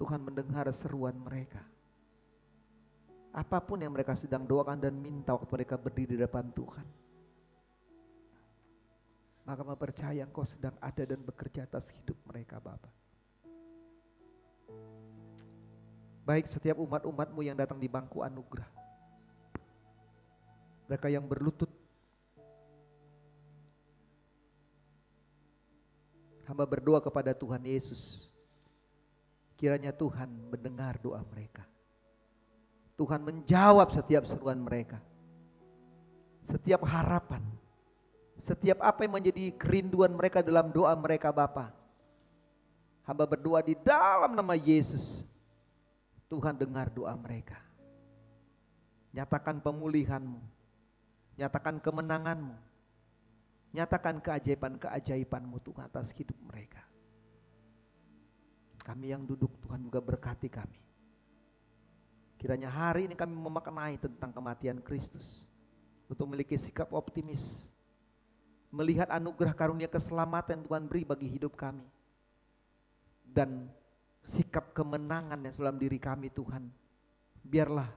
Tuhan mendengar seruan mereka. Apapun yang mereka sedang doakan dan minta waktu mereka berdiri di depan Tuhan, maka percaya Engkau sedang ada dan bekerja atas hidup mereka, Bapa. Baik setiap umat-umat-Mu yang datang di bangku anugerah, mereka yang berlutut, hamba berdoa kepada Tuhan Yesus, kiranya Tuhan mendengar doa mereka. Tuhan menjawab setiap seruan mereka, setiap harapan, setiap apa yang menjadi kerinduan mereka dalam doa mereka, Bapa. Hamba berdoa di dalam nama Yesus, Tuhan dengar doa mereka. Nyatakan pemulihan-Mu, nyatakan kemenangan-Mu, nyatakan keajaiban-keajaiban-Mu Tuhan atas hidup mereka. Kami yang duduk, Tuhan juga berkati kami. Kiranya hari ini kami memaknai tentang kematian Kristus untuk memiliki sikap optimis, melihat anugerah karunia keselamatan yang Tuhan beri bagi hidup kami, dan sikap kemenangan yang dalam diri kami Tuhan. Biarlah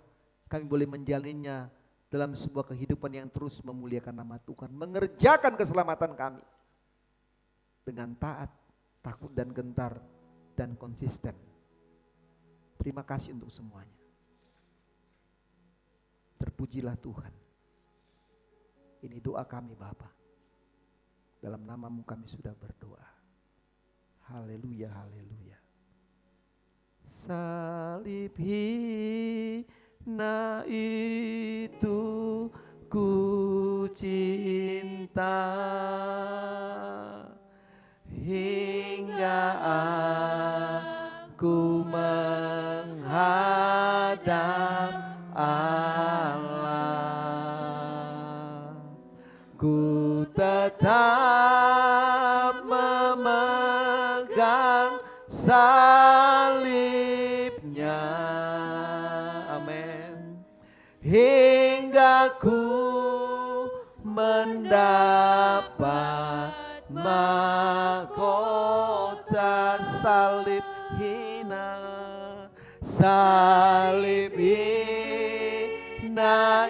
kami boleh menjalaninya dalam sebuah kehidupan yang terus memuliakan nama Tuhan, mengerjakan keselamatan kami dengan taat, takut dan gentar, dan konsisten. Terima kasih untuk semuanya. Terpujilah Tuhan. Ini doa kami Bapa. Dalam namamu kami sudah berdoa. Haleluya, haleluya. Salib hina itu ku cinta, hingga aku menghadap Allah. Ku tetap memegang salibnya, amin, hingga ku mendapat mahkota. Salib hina, salib hina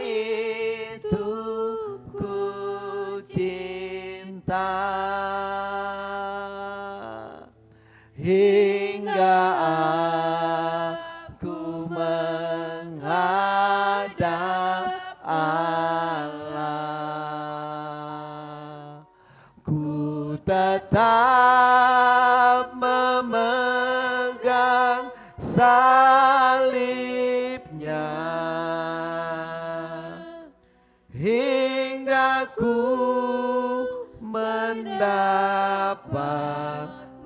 itu ku cinta, hingga aku menghadap Allah. Ku tetap memegang salibnya, hingga ku mendapat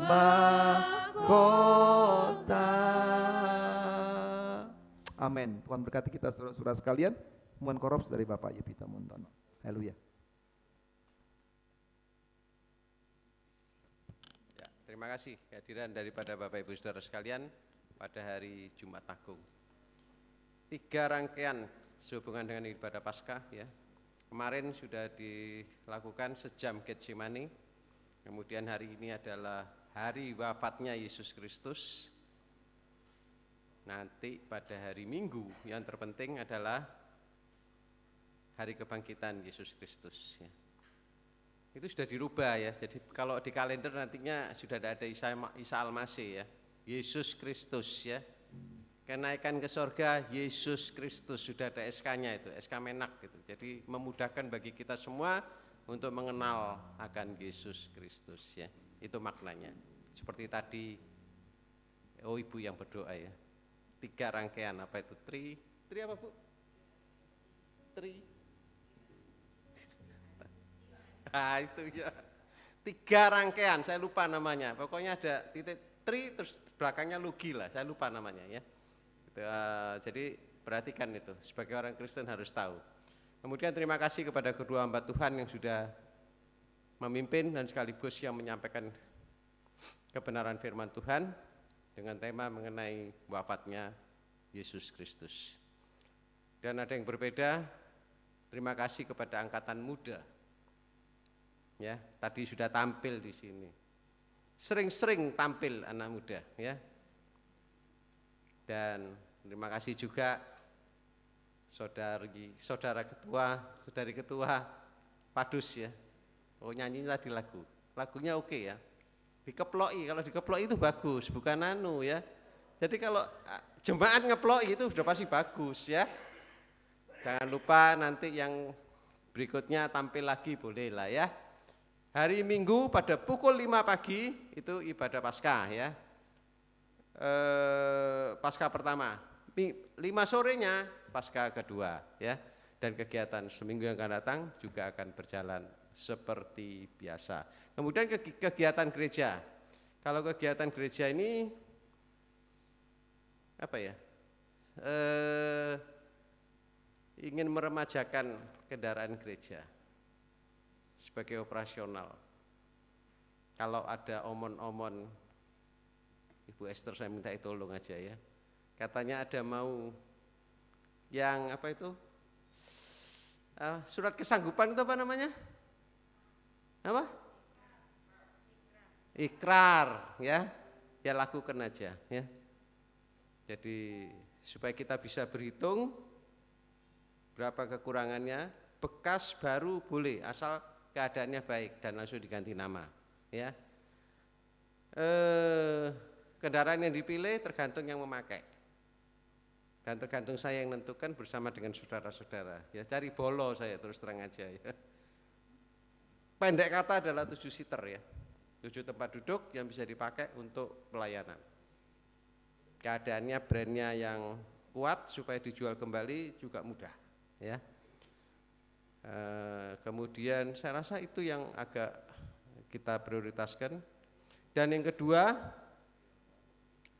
mahkota. Amin. Tuhan berkati kita saudara-saudara sekalian. Mohon korops dari Bapak Yupita Montono. Haleluya. Ya, terima kasih kehadiran daripada Bapak Ibu Saudara sekalian pada hari Jumat Agung. 3 rangkaian sehubungan dengan ibadah Paskah ya. Kemarin sudah dilakukan sejam Getsemani. Kemudian hari ini adalah hari wafatnya Yesus Kristus. Nanti pada hari Minggu yang terpenting adalah hari kebangkitan Yesus Kristus ya. Itu sudah dirubah ya. Jadi kalau di kalender nantinya sudah ada Isa Al-Masih ya. Yesus Kristus ya. Kenaikan ke sorga Yesus Kristus, sudah ada SK-nya itu, SK Menak gitu. Jadi memudahkan bagi kita semua untuk mengenal akan Yesus Kristus ya. Itu maknanya. Seperti tadi ibu yang berdoa ya. 3 rangkaian apa itu? Tri apa Bu? Itu ya. 3 rangkaian, saya lupa namanya. Pokoknya ada titik tri terus belakangnya lugi lah, saya lupa namanya ya. Jadi perhatikan itu, sebagai orang Kristen harus tahu. Kemudian terima kasih kepada kedua hamba Tuhan yang sudah memimpin dan sekaligus yang menyampaikan kebenaran firman Tuhan dengan tema mengenai wafatnya Yesus Kristus. Dan ada yang berbeda, terima kasih kepada angkatan muda. Ya, tadi sudah tampil di sini. Sering-sering tampil anak muda ya. Dan terima kasih juga saudari ketua Padus ya. Oh nyanyi tadi lagunya oke ya. Dikeploi, kalau dikeploi itu bagus, bukan ya. Jadi kalau jemaat ngeploi itu sudah pasti bagus ya. Jangan lupa nanti yang berikutnya tampil lagi boleh lah ya. Hari Minggu pada pukul 5 pagi itu ibadah Paskah ya. Paskah pertama, 5 sorenya Paskah kedua ya. Dan kegiatan seminggu yang akan datang juga akan berjalan seperti biasa. Kemudian kegiatan gereja. Kalau kegiatan gereja ini apa ya? Ingin meremajakan kendaraan gereja sebagai operasional. Kalau ada omon-omon, Ibu Esther saya minta tolong aja ya. Katanya ada mau yang apa itu? Surat kesanggupan itu apa namanya? Apa? Ikrar, ya. Ya lakukan aja, ya. Jadi supaya kita bisa berhitung berapa kekurangannya, bekas baru boleh asal keadaannya baik dan langsung diganti nama, ya. Kendaraan yang dipilih tergantung yang memakai dan tergantung saya yang menentukan bersama dengan saudara-saudara, ya. Cari bolo saya terus terang aja, ya. Pendek kata adalah 7 seater, ya, 7 tempat duduk yang bisa dipakai untuk pelayanan. Keadaannya brandnya yang kuat supaya dijual kembali juga mudah, ya. Kemudian saya rasa itu yang agak kita prioritaskan. Dan yang kedua,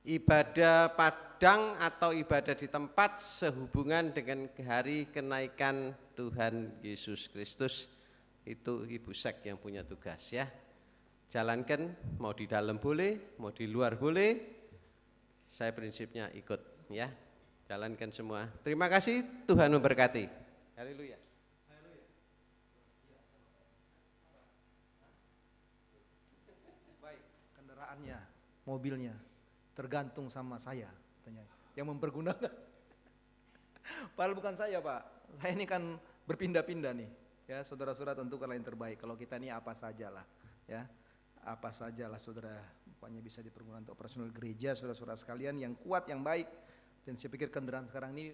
ibadah padang atau ibadah di tempat sehubungan dengan hari kenaikan Tuhan Yesus Kristus. Itu Ibu Sek yang punya tugas, ya. Jalankan, mau di dalam boleh, mau di luar boleh. Saya prinsipnya ikut, ya. Jalankan semua. Terima kasih, Tuhan memberkati. Haleluya. Baik, kendaraannya, mobilnya tergantung sama saya, katanya, yang mempergunakan. Padahal bukan saya, Pak. Saya ini kan berpindah-pindah nih, ya. Saudara-saudara tentukanlah yang terbaik. Kalau kita ini apa sajalah, ya. Apa sajalah saudara, pokoknya bisa dipergunakan untuk operasional gereja, saudara-saudara sekalian yang kuat, yang baik. Dan saya pikir kendaraan sekarang ini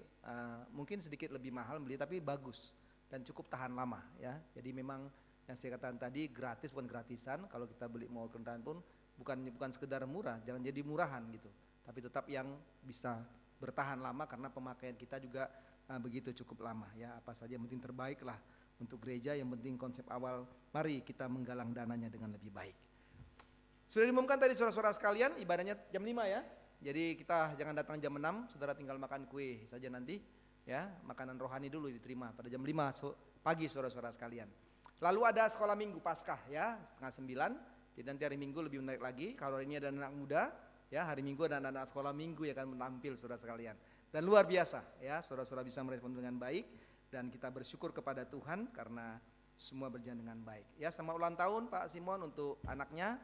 mungkin sedikit lebih mahal beli, tapi bagus dan cukup tahan lama, ya. Jadi memang yang saya katakan tadi gratis, bukan gratisan. Kalau kita beli mau kendaraan pun bukan sekedar murah, jangan jadi murahan gitu, tapi tetap yang bisa bertahan lama karena pemakaian kita juga begitu cukup lama, ya. Apa saja yang penting terbaik lah untuk gereja, yang penting konsep awal, mari kita menggalang dananya dengan lebih baik. Sudah diumumkan tadi saudara-saudara sekalian, ibadahnya jam 5, ya. Jadi kita jangan datang jam 6, saudara tinggal makan kue saja nanti, ya. Makanan rohani dulu diterima pada jam 5 pagi saudara-saudara sekalian. Lalu ada sekolah minggu Paskah, ya, 8:30. Jadi nanti hari Minggu lebih menarik lagi. Kalau hari ini ada anak muda, ya, hari Minggu ada anak-anak sekolah minggu yang akan menampil saudara sekalian. Dan luar biasa, ya, saudara-saudara bisa merespon dengan baik dan kita bersyukur kepada Tuhan karena semua berjalan dengan baik. Ya, selamat ulang tahun Pak Simon untuk anaknya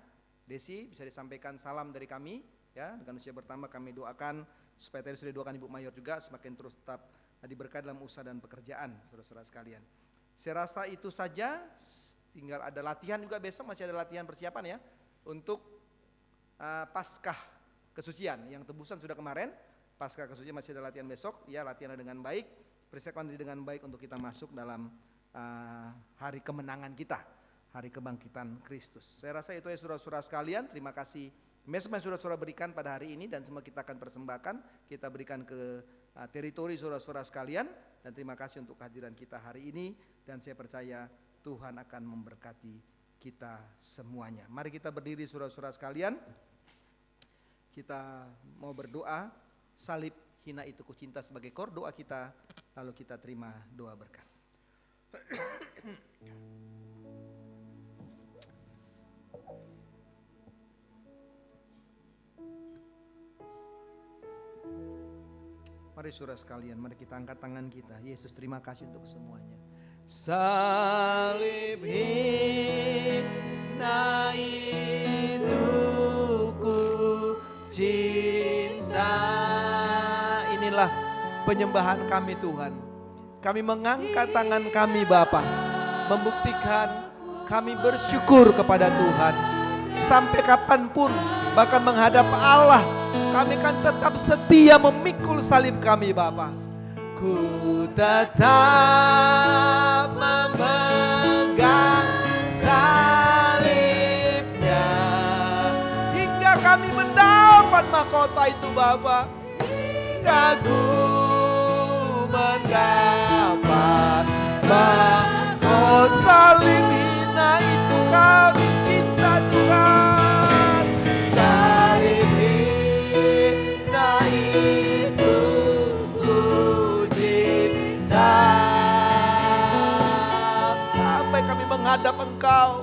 Desi, bisa disampaikan salam dari kami, ya. Dengan usia bertambah kami doakan supaya tadi sudah doakan Ibu Mayor juga semakin terus tetap diberkati dalam usaha dan pekerjaan saudara-saudara sekalian. Saya rasa itu saja, tinggal ada latihan juga besok, masih ada latihan persiapan, ya, untuk Paskah kesucian. Yang tebusan sudah kemarin, Paskah kesucian masih ada latihan besok, ya. Latihan dengan baik, persiapkan diri dengan baik untuk kita masuk dalam hari kemenangan kita, hari kebangkitan Kristus. Saya rasa itu ya saudara-saudara sekalian. Terima kasih message yang saudara-saudara berikan pada hari ini dan semua kita akan persembahkan, kita berikan ke teritori saudara-saudara sekalian. Dan terima kasih untuk kehadiran kita hari ini dan saya percaya Tuhan akan memberkati kita semuanya. Mari kita berdiri saudara-saudara sekalian. Kita mau berdoa, salib hina itu kucinta sebagai kor doa kita, lalu kita terima doa berkat. Mari saudara sekalian, mari kita angkat tangan kita. Yesus, terima kasih untuk semuanya. Salib hina itu ku cinta. Inilah penyembahan kami Tuhan. Kami mengangkat tangan kami Bapa, membuktikan kami bersyukur kepada Tuhan. Sampai kapanpun, bahkan menghadap Allah, kami kan tetap setia memikul salib kami Bapa. Ku tetap memegang salibnya hingga kami mendapat mahkota itu Bapa. hingga ku mendapat mahkota. Salib hina itu kami cinta Tuhan. Salib hina itu ku cinta. Sampai kami menghadap Engkau,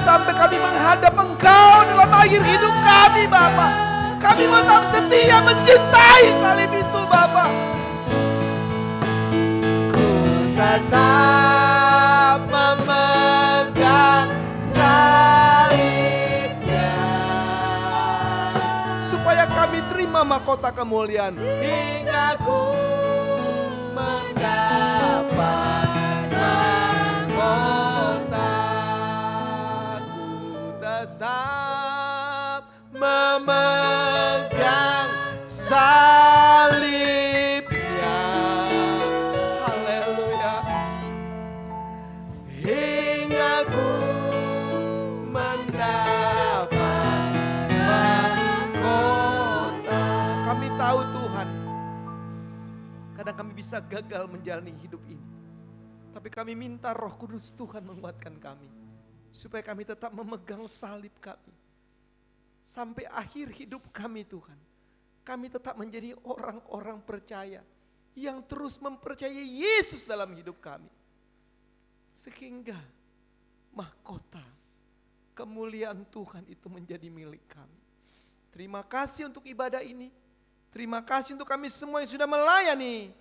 sampai kami menghadap Engkau dalam akhir hidup kami Bapa. Kami tetap setia mencintai salib itu Bapa. tetap memegang salibnya, supaya kami terima mahkota kemuliaan. hingga ku mendapat mahkota. Ku tetap memegang salibnya, Haleluya. hingga ku mendapat mahkota. Kami tahu Tuhan, kadang kami bisa gagal menjalani hidup ini. Tapi kami minta Roh Kudus Tuhan menguatkan kami, supaya kami tetap memegang salib kami. Sampai akhir hidup kami Tuhan, kami tetap menjadi orang-orang percaya yang terus mempercayai Yesus dalam hidup kami. Sehingga mahkota kemuliaan Tuhan itu menjadi milik kami. Terima kasih untuk ibadah ini. Terima kasih untuk kami semua yang sudah melayani.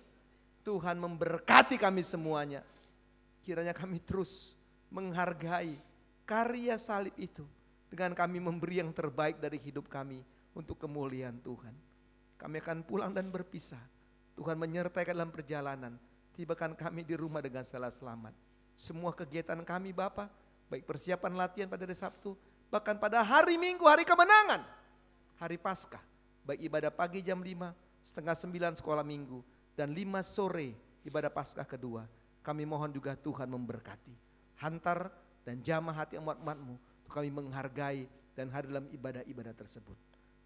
Tuhan memberkati kami semuanya. Kiranya kami terus menghargai karya salib itu dengan kami memberi yang terbaik dari hidup kami untuk kemuliaan Tuhan. Kami akan pulang dan berpisah. Tuhan menyertai dalam perjalanan. Tibakan kami di rumah dengan selamat. Semua kegiatan kami Bapa, baik persiapan latihan pada hari Sabtu, bahkan pada hari Minggu, hari kemenangan, hari Paskah, baik ibadah pagi jam 5, setengah 9 sekolah minggu, dan 5 sore ibadah Paskah kedua. Kami mohon juga Tuhan memberkati. Hantar dan jamah hati umat-umat-Mu, kami menghargai dan hadir dalam ibadah-ibadah tersebut.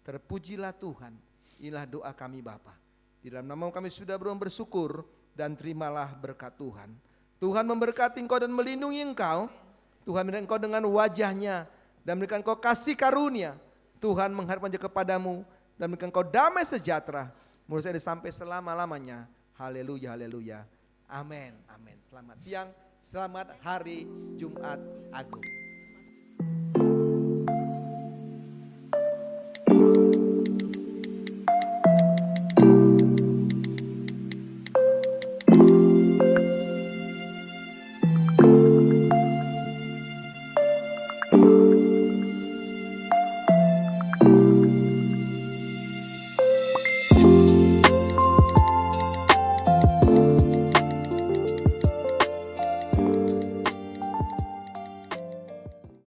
Terpujilah Tuhan, inilah doa kami Bapa. Di dalam nama kami sudah bersyukur dan terimalah berkat Tuhan. Tuhan memberkati engkau dan melindungi engkau. Tuhan memberikan engkau dengan wajahnya dan memberikan engkau kasih karunia. Tuhan menghadap wajah kepadamu dan memberikan engkau damai sejahtera. Menurut saya sampai selama-lamanya. Haleluya, haleluya. Amin, amin. Selamat siang, selamat hari Jumat Agung.